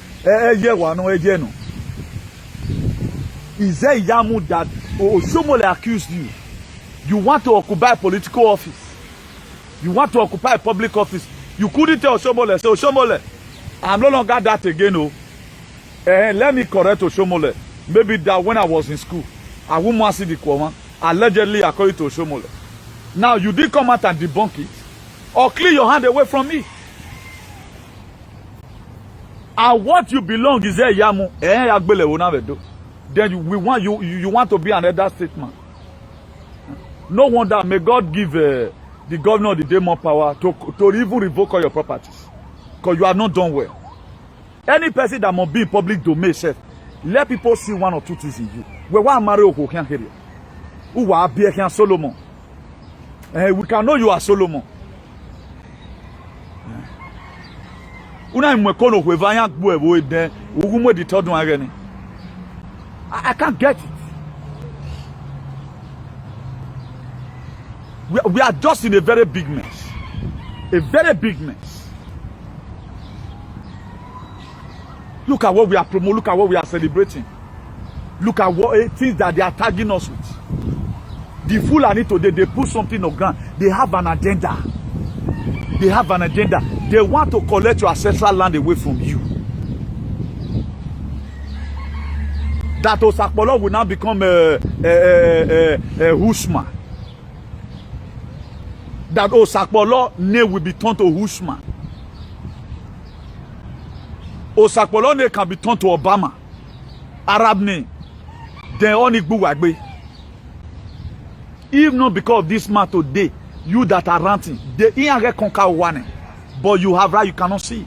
is there Yamu that Oshomole accused you? You want to occupy political office. You want to occupy a public office. You couldn't tell Oshomole, say Oshomole, I'm no longer that again. Oh. Let me correct Oshomole. Maybe that when I was in school, I wouldn't see the Kwama. Allegedly, according to Oshomole. Now, you did come out and debunk it. Or clear your hand away from me. And what you belong is there, Yamu. Then you want to be an elder statesman. No wonder, may God give the governor of the day more power to even revoke all your properties. Because you have not done well. Any person that must be in public domain, self, let people see one or two things in you. We want to marry Okokian here. Who are Biekian Solomon? We can know you are Solomon. I can't get it. We are just in a very big mess. A very big mess. Look at what we are promoting. Look at what we are celebrating. Look at what things that they are tagging us with. The Fulani today, they put something on ground. They have an agenda. They have an agenda. They want to collect your ancestral land away from you. That Osakpolo will now become a Hushman. That Osakpolo name will be turned to Hushman. Osakpolo name can be turned to Obama. Arab name. Then Onigbu Wagbe. If not because of this man today, you that are ranting, they ain't conquer one. But you have right, you cannot see.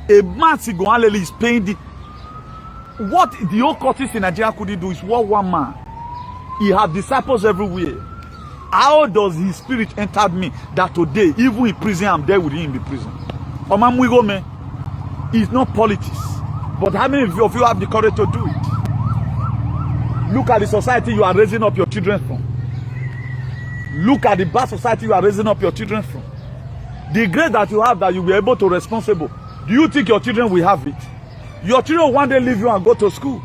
A man Sigoalele is paying the what the old cultists in Nigeria couldn't do is what one man. He has disciples everywhere. How does his spirit enter me that today, even in prison, I'm there with him in the prison? Omamwigome, it's not politics. But how many of you have the courage to do it? Look at the society you are raising up your children from. Look at the bad society you are raising up your children from. The grace that you have that you will be able to responsible. Do you think your children will have it? Your children will one day leave you and go to school.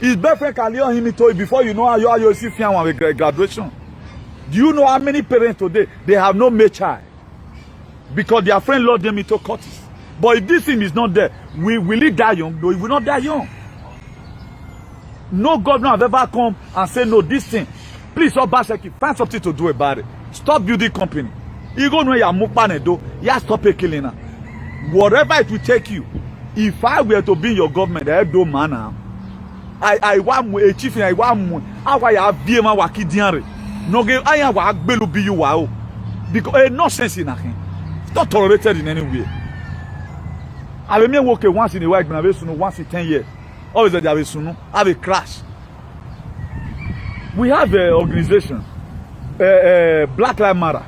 His boyfriend can leave him to before you know how you see graduation. Do you know how many parents today, they have no male child? Because their friend lured them into courts. But if this thing is not there, will he die young? No, he will not die young. No governor have ever come and say, no, this thing. Please, Obaseki, find something to do about it. Stop building company. You go know your mukpanedo, you stop a killing. Whatever it will take you. If I were to be in your government, I don't man. I want a chief I want I have BMA wakidianre. No game I have a belu be you wow. Because no sense in nothing. It's not tolerated in any way. I remember working once in a while, once in 10 years. Always there have a crash. We have an organization, Black Lives Matter,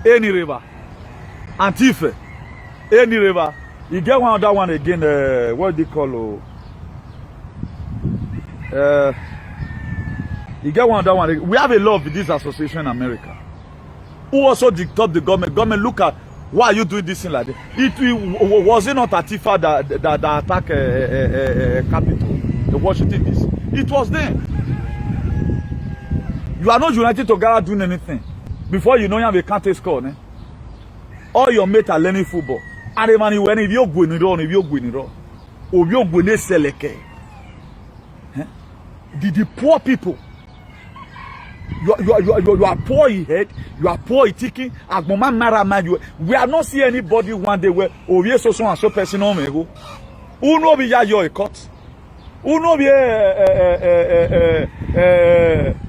Any River, Antifa, Any River. You get one other one again, what do you call you get one other one. We have a law with this association in America. Who also dictate the government. Government look at why are you doing this thing like that? Was it not Antifa that attacked Capitol, the Washington DC? It was them. You are not united together doing anything. Before you know you have a counter score, eh? All your mates are learning football. And if you're going the poor people, you are poor in head, you are poor in thinking. We are not seeing anybody one day where so and so person on me go. Who know be your cut? Who know be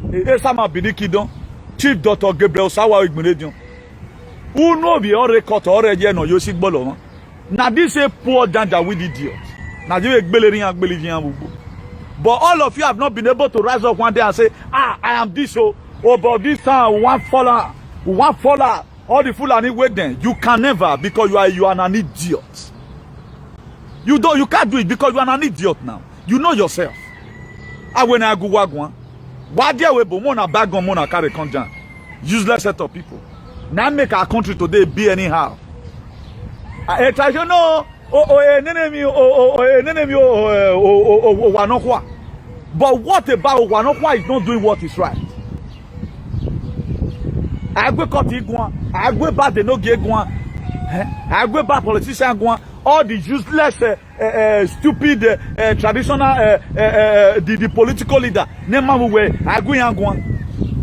Esama Bidikidon, Chief Dr. Gabriel Sawa Igmeredion. Who know be all record already no Yosi Bolo. Now this a poor danger with idiots. Now you but all of you have not been able to rise up one day and say, I am this but this time one faller, all the Fulani wait then. You can never because you are an idiot. You can't do it because you are an idiot now. You know yourself. I when I go wagwan. Why there we mona bag on mona carry conjun. Useless set of people. Now make our country today be anyhow. You know, but what about Wanokwa is not doing what is right? I go cut I go back the no get I go back politician all the useless stupid traditional the political leader I go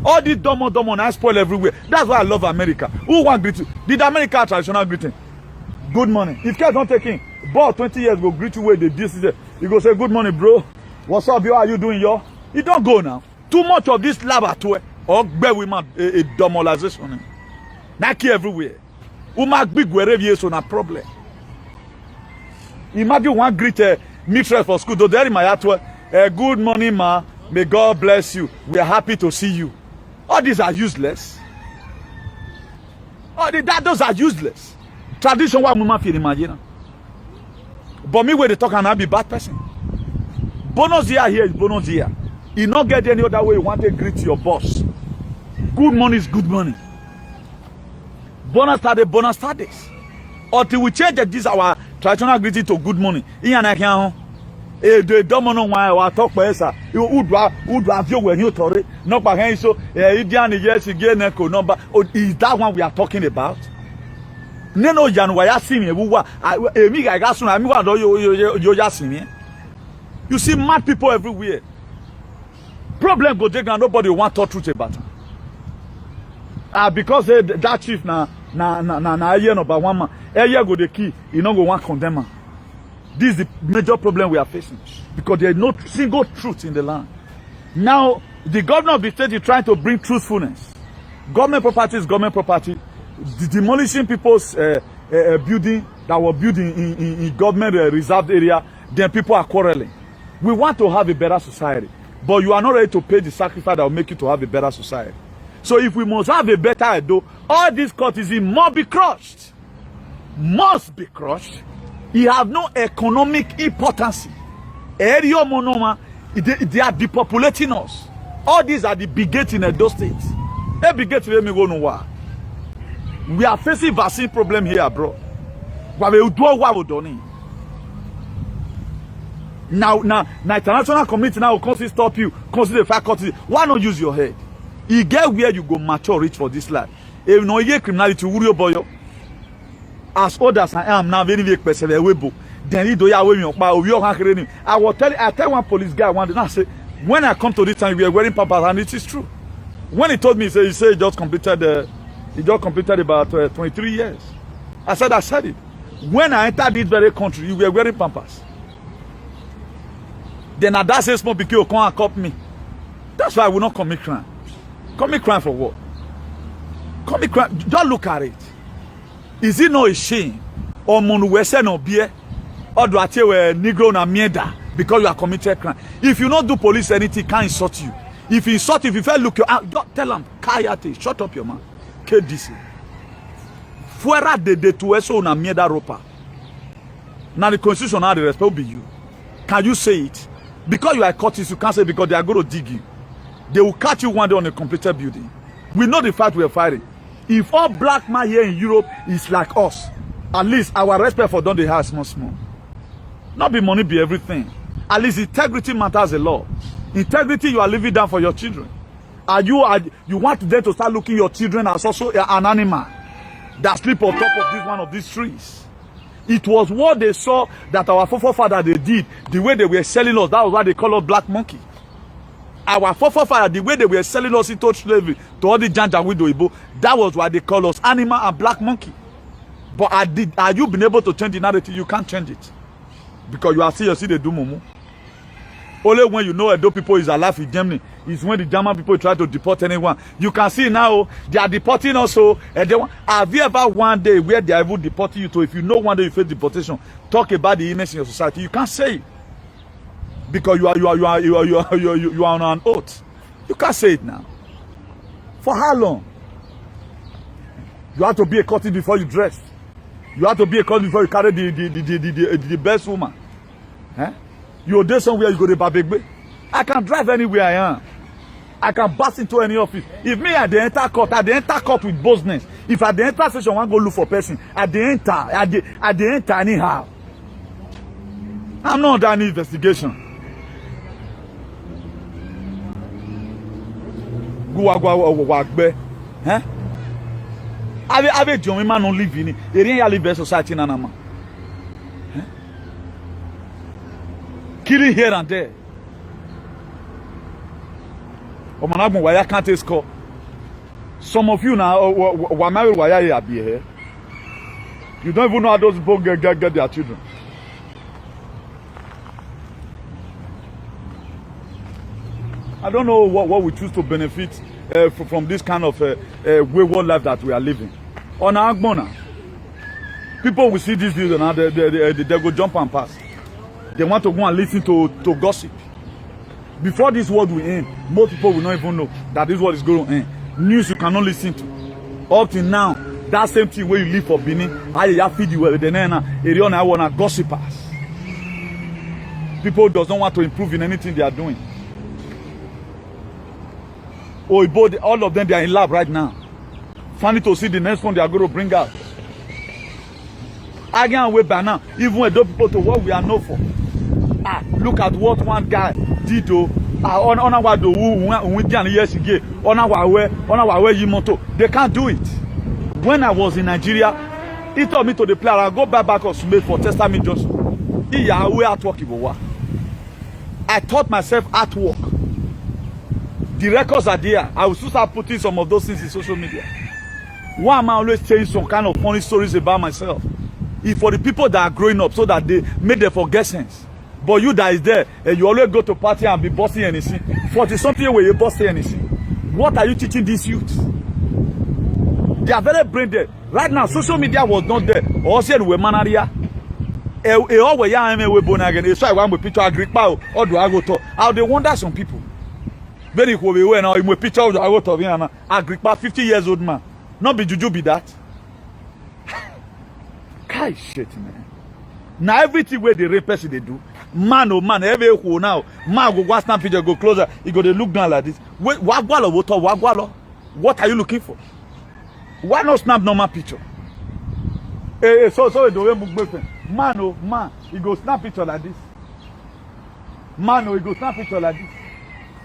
all the dumb and I spoil everywhere. That's why I love America. Who want greeting? Did America traditional greeting? Good morning. If kids don't take in, Boy, 20 years go greet you where they this is it. You go say, good morning, bro. What's up, yo? How you doing, yo? You don't go now. Too much of this laboratory or bear with a demoralization. Nike everywhere. Umak big wherever you so na problem. Imagine one greet mistress for school. Do there in my heart, good morning, ma. May God bless you. We are happy to see you. All these are useless. Those are useless. Tradition what mama feel imagine. But me where they talk and I be bad person. Bonus here is bonus here. You not get any other way you want to greet your boss. Good money is good money. Bonus studies. Until we change this our traditional greeting to good morning. The domino why I talk by esa. You would have you when you told it. No by so Indian yes again echo number. Is that one we are talking about? No January see me. I got soon. You see mad people everywhere. Problem go take and nobody want to talk truth about it. Because that chief na year number one man. Year go the key. You know go want condemn man. This is the major problem we are facing because there is no single truth in the land. Now the governor of the state is trying to bring truthfulness. Government property is government property. Demolishing people's building that were built in government reserved area, then people are quarreling. We want to have a better society, but you are not ready to pay the sacrifice that will make you to have a better society. So if we must have a better Edo, all these courtesy must be crushed. Must be crushed. It have no economic importance. They are depopulating us. All these are the bigots in Edo State. Every bigot let me go nowhere. We are facing vaccine problem here, bro. Now, international community now will constantly stop you, consider the faculty. Why not use your head? You get where you go mature, rich for this life. If no ye criminality, worry about you. As old as I am now, very very person webo. Then he do ya we me I will tell one police guy one day. Now say, when I come to this time, we are wearing pampers, and it is true. When he told me, he said he just completed about 23 years. I said it. When I entered this very country, you were wearing pampers. Then at that same small BK will come and cop me. That's why I will not commit crime. Commit crime for what? Commit crime. Don't look at it. Is it not a shame? Or monuwese no beer? Or do I tell you Negro na mieda because you are committed crime? If you not do police anything, can't insult you. If you insult, if you fail, look your tell them, Kayate, shut up your mouth. KDC. Fuera de tu eso una mieda ropa. Now the constitution now the respect will be you. Can you say it? Because you are courteous, you can't say because they are going to dig you. They will catch you one day on a completed building. We know the fight we are fighting. If all black man here in Europe is like us, at least our respect for them they have small. Not be money, be everything. At least integrity matters a lot. Integrity you are living down for your children. You want them to start looking your children as also an animal that sleep on top of one of these trees. It was what they saw that our forefathers they did. The way they were selling us, that was why they call us black monkey. Our forefathers, the way they were selling us into slavery to all the Janja widow Igbo, that was why they call us animal and black monkey. But are you been able to change the narrative? You can't change it. Because you are still they do mumu. Only when you know Edo people is alive in Germany is when the German people try to deport anyone. You can see now they are deporting also. Have you ever one day where they are even deporting you to? If you know one day you face deportation, talk about the illness in your society. You can't say it because you are on an oath. You can't say it now. For how long? You have to be a cotton before you dress. You have to be a cotton before you carry the best woman. Huh? You're there somewhere you go to Babegbe. I can drive anywhere I am. I can burst into any office. If me at the enter court with boldness. If at the enter session I want to go look for person, at the enter anyhow. I'm not under any investigation. Huh? Ave John man no live in it. They didn't live society nanama. Killing here and there. Why can't score? Some of you now, why here? You don't even know how those people get their children. I don't know what we choose to benefit from this kind of wayward life that we are living. On Agbona, people will see this video now, they go jump and pass. They want to go and listen to gossip. Before this world will end, most people will not even know that this world is going to end. News you cannot listen to. Up till now, that same thing where you live for Benin, I feed you with the nana, I want to gossipers. People does not want to improve in anything they are doing. Oh, all of them, they are in lab right now. Funny to see the next one they are going to bring out. I can't wait by now. Even when those people to what we are known for. Look at what one guy did. On our do years ago. On our Yimoto. They can't do it. When I was in Nigeria, he told me to the player, I go back of Smith for Testament Johnson. I taught myself artwork. The records are there. I will still start putting some of those things in social media. Why am I always telling some kind of funny stories about myself? It's for the people that are growing up so that they make them forget sense. But you that is there, and you always go to party and be bossing anything. 40-something where you bossing anything. What are you teaching these youths? They are very brain dead. Right now, social media was not there. Also, we manaria. Always we born again. So I want to picture Agrippa or do I go to? How they wonder some people. Very we were now in picture of the Agrippa, 50 years old man. Not be juju be that. Kai shit, man. Now everything where the rape person they do, man oh man, every who now, man go snap picture, go closer, he go they look down like this. Wait, what are you looking for? Why not snap normal picture? So the way man oh man, he go snap picture like this. Man oh, he go snap picture like this.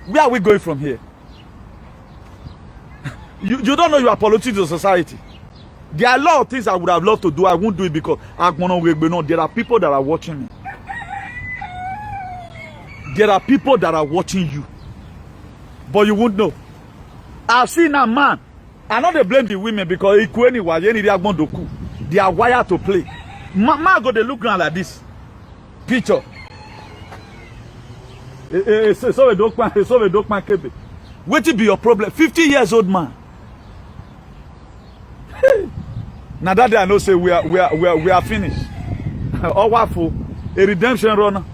Where are we going from here? You don't know you are polluting the society. There are a lot of things I would have loved to do. I won't do it because there are people that are watching me. There are people that are watching you. But you won't know. I've seen a man. I know they blame the women because they are wired to play. Man go they look around like this. Picture. So we don't man. What will be your problem? 50 years old man. Now that day I know say we are finished. Oh waffle, a redemption runner.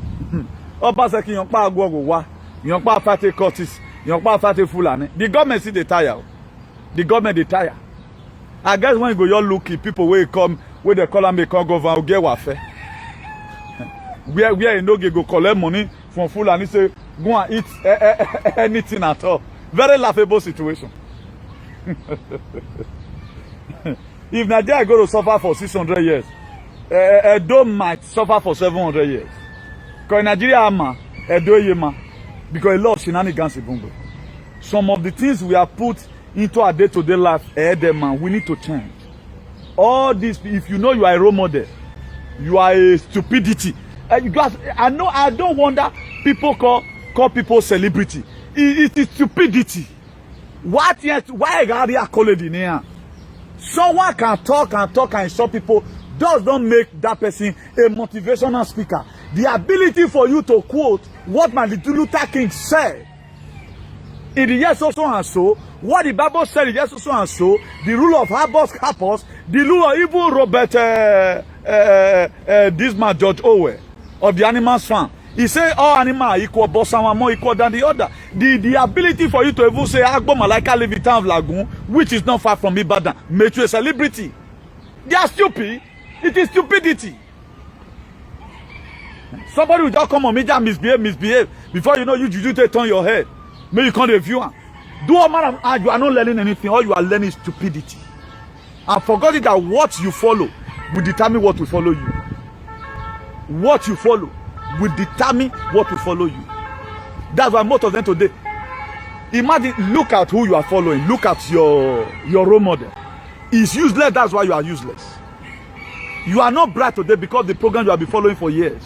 Oh pasaki yon pa agwogo wa, yon pa fate Curtis, yon pa fate Fulani. The government see the tire. The government they tire. I guess when you go your looky people where come where they call and become governor get wafe. Where you know go collect money from Fulani say go and eat anything at all. Very laughable situation. If Nigeria go to suffer for 600 years, Edo might suffer for 700 years. Because Nigeria Edo yema, because a lot of shenanigans in Bungo. Some of the things we have put into our day-to-day life, we need to change. All this, if you know you are a role model, you are a stupidity. You guys, I don't wonder people call people celebrity. It is stupidity. What yet? Why are you calling in here? Someone can talk and insult people does not make that person a motivational speaker. The ability for you to quote what Martin Luther King said in the year so and so, what the Bible said in the year so and so, the rule of habeas corpus, the rule of even Robert this man George Orwell of the Animals Farm. He said all animals are equal, but some are more equal than the other. The ability for you to even say Agbo Malaika live in town of Lagoon, which is not far from Ibadan, make you a celebrity. They are stupid. It is stupidity. Somebody will just come on media misbehave. Before you know, you take turn your head. Maybe you can't review. Do all manner of, you are not learning anything. All you are learning is stupidity. And forgetting that what you follow will determine what will follow you. What you follow will determine what will follow you. That's why most of them today. Imagine, look at who you are following. Look at your role model. It's useless. That's why you are useless. You are not bright today because the program you have been following for years.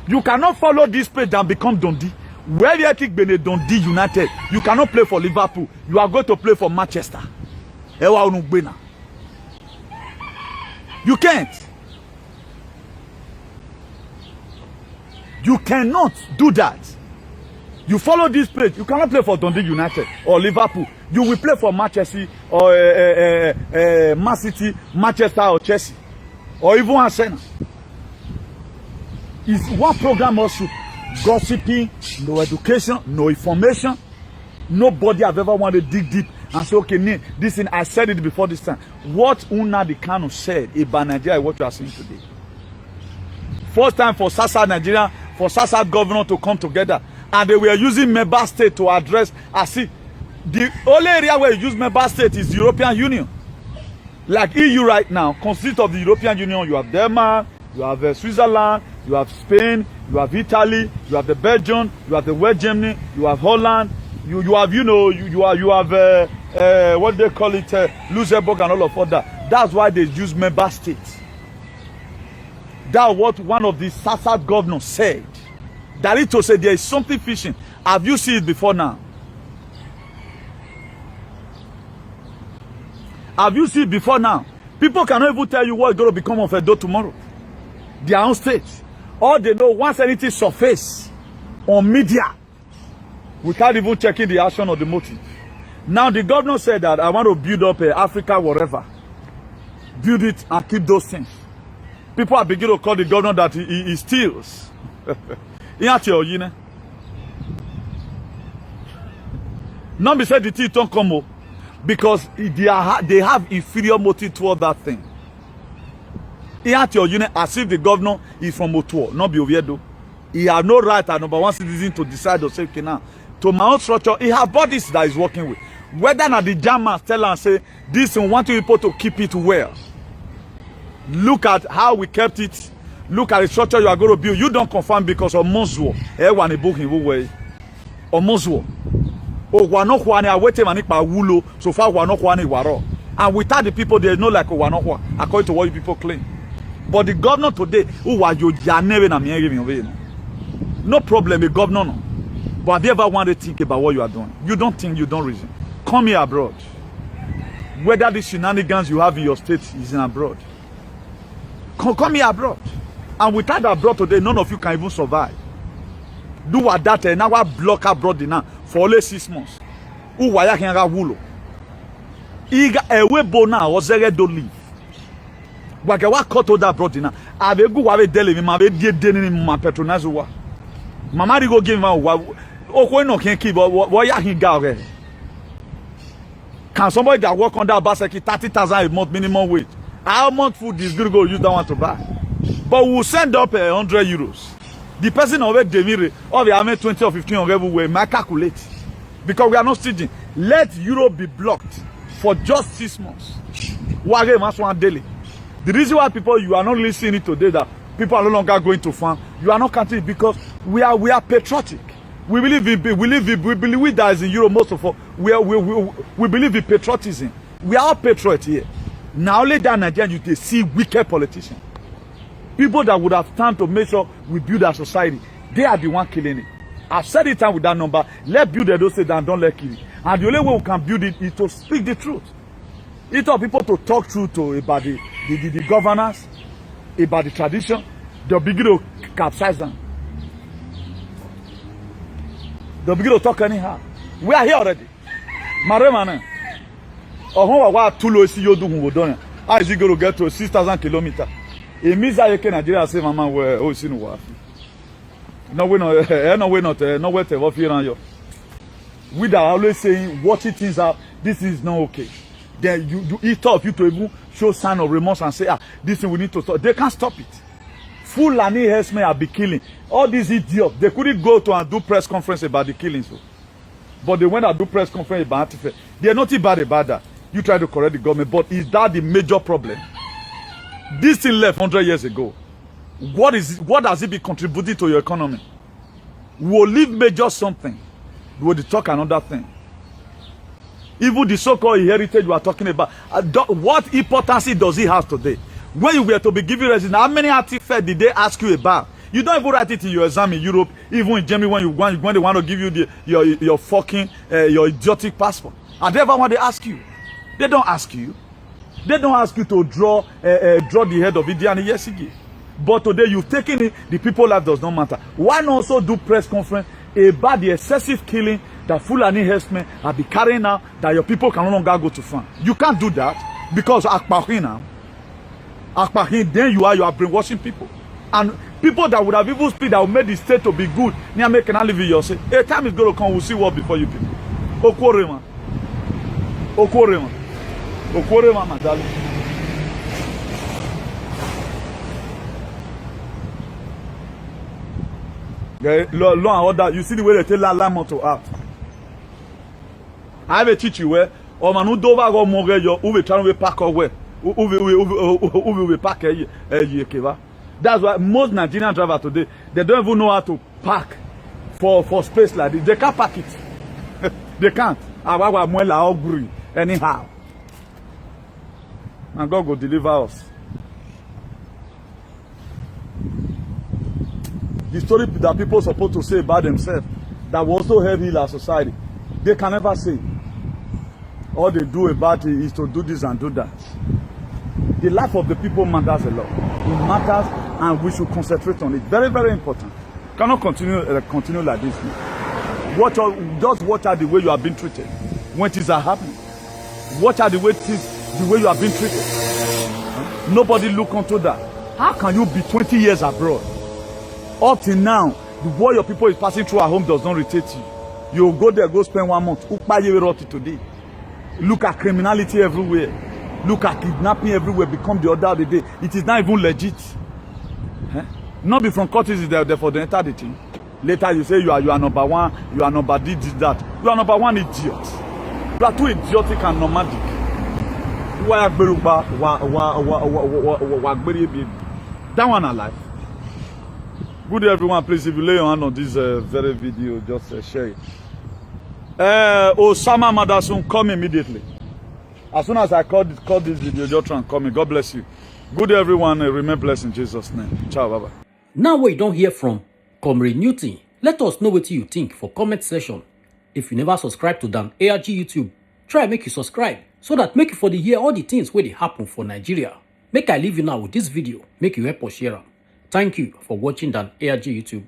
You cannot follow this page and become Dundee. Where you think Bene Dundee United, you cannot play for Liverpool. You are going to play for Manchester. You can't. You cannot do that. You follow this page, you cannot play for Dundee United or Liverpool. You will play for Manchester or Man City, Manchester or Chelsea, or even Arsenal. It's one program also. Gossiping, no education, no information. Nobody have ever wanted to dig deep and say, okay, this thing, I said it before this time. What Nnamdi Kanu said about Nigeria, what you are seeing today. First time for SASA Nigeria, for SASA governor to come together. And they were using member state to address. I see, the only area where you use member state is the European Union. Like EU right now, consists of the European Union. You have Denmark, you have Switzerland, you have Spain, you have Italy, you have the Belgium, you have the West Germany, you have Holland, you have, you know, you have what they call it, Luxembourg and all of that. That's why they use member states. That's what one of the SASA governors said. That is to say there is something fishing. Have you seen it before now? Have you seen it before now? People cannot even tell you what's going to become of Edo tomorrow. Their own state. All they know, once anything surface on media, without even checking the action or the motive. Now the governor said that I want to build up Africa whatever. Build it and keep those things. People are beginning to call the governor that he steals. Not be said the tea don't come because they have inferior motive toward that thing. As if the governor is from Otuo, not be Oviedo. He has no right as number one citizen to decide to say, okay, now, to my own structure, he has bodies that he's working with. Whether or not the Germans tell and say, this and want people to keep it well. Look at how we kept it. Look at the structure you are going to build. You don't confirm because of Monzuo. Everyone book in way. Or Monzuo. Oh, Wanokwane, I wait a pa wulo. So far, Wanokwane waro. And without the people, they know like Wanokwa, according to what you people claim. But the governor today, who are you? No problem, the governor. No. But have you ever wanted to think about what you are doing? You don't think, you don't reason. Come here abroad. Whether the shenanigans you have in your state is in abroad. Come here abroad. And without abroad today, none of you can even survive. Do what that now block abroad now for only 6 months. Who waya kenga wulo. Iga ewe bona ozere do live. Wage wa koto da abroad now. Ave gu wa dele mi ma be die deni ma patronize wa. Mama di go give ma wa okwo no ken keep wo ya hinga ore. Can somebody that work under a basket 30,000 a month minimum wage? How much food is going to go use that one to buy? But we'll send up 100 euros. The person already demire, or we have 20 or 15 or everywhere, might calculate. Because we are not stingy. Let Europe be blocked for just 6 months. Daily. The reason why you are not listening it today that people are no longer going to farm, you are not counting it because we are patriotic. We believe that is in Europe most of all. We believe in patriotism. We are all patriots here. Now only that Nigeria you see wicked politicians. People that would have time to make sure we build our society. They are the one killing it. I've said it time with that number. Let's build those things and don't let kill it. And the only way we can build it is to speak the truth. It's for people to talk truth to about the governance, about the tradition. They'll begin to capsize them. They'll begin to talk anyhow. We are here already. Maremane. How is it going to get to 6,000 kilometers? It means that you can Nigeria say, Mama, oh, see no way. No, we that are always saying, watching things out, this is not okay. Then you eat up you to even show sign of remorse and say, this thing we need to stop. They can't stop it. Fulani herdsmen have been killing. All these idiots, they couldn't go to and do press conference about the killings. So. But they went and do press conference about Antifa. They're not bad about that. You try to correct the government, but is that the major problem? This thing left 100 years ago. What has it been contributing to your economy? We'll leave major something. We'll talk another thing. Even the so-called heritage we are talking about, what importance does it have today? When you were to be given residence, how many artifacts did they ask you about? You don't even write it in your exam in Europe, even in Germany when they want to give you your fucking your idiotic passport. And they ever want to ask you? They don't ask you. They don't ask you to draw the head of Idi Yesigi. But today you've taken it, the people's life does not matter. Why not also do press conference about the excessive killing that Fulani herdsmen have been carrying out, that your people can no longer go to farm. You can't do that because Akpahin now. Akpahin, then you are brainwashing people. And people that would have even speak that would make the state to be good, Niamey cannot live in your say. A time is going to come, we'll see what before you people. Okorema. Okorema. Okorema, my darling. Law and order, you see the way they tell that motto out. I will teach you where, or man who dova go more yo, who will try to pack away, who will pack a year. That's why most Nigerian drivers today, they don't even know how to park for space like this. They can't park it. They can't. Anyhow. And God will deliver us. The story that people are supposed to say about themselves that will also help heal our society, they can never say. All they do about it is to do this and do that. The life of the people matters a lot. It matters, and we should concentrate on it. Very, very important. Cannot continue like this. Just watch out the way you are being treated when things are happening. Watch out the way you are being treated. Nobody look onto that. How can you be 20 years abroad? Up till now, the war your people is passing through at home does not irritate you. You go there, go spend 1 month. Today. Look at criminality everywhere. Look at kidnapping everywhere. Become the order of the day. It is not even legit. Not be from courtesy therefore they enter the thing. Later you say you are number one, you are number this, that. You are number one idiot. You are too idiotic and nomadic. That one alive. Good day, everyone. Please, if you lay your hand on this very video, just share it. Osama Madasun, come immediately. As soon as I call this video, just try and call me. God bless you. Good day, everyone. Remain blessed in Jesus' name. Ciao, bye-bye. Now we don't hear from Comrade Newton. Let us know what you think for comment section. If you never subscribe to Dan ARG YouTube, try make you subscribe so that make you for the hear all the things where they happen for Nigeria. Make I leave you now with this video. Make you help us share them. Thank you for watching Dan ARG YouTube.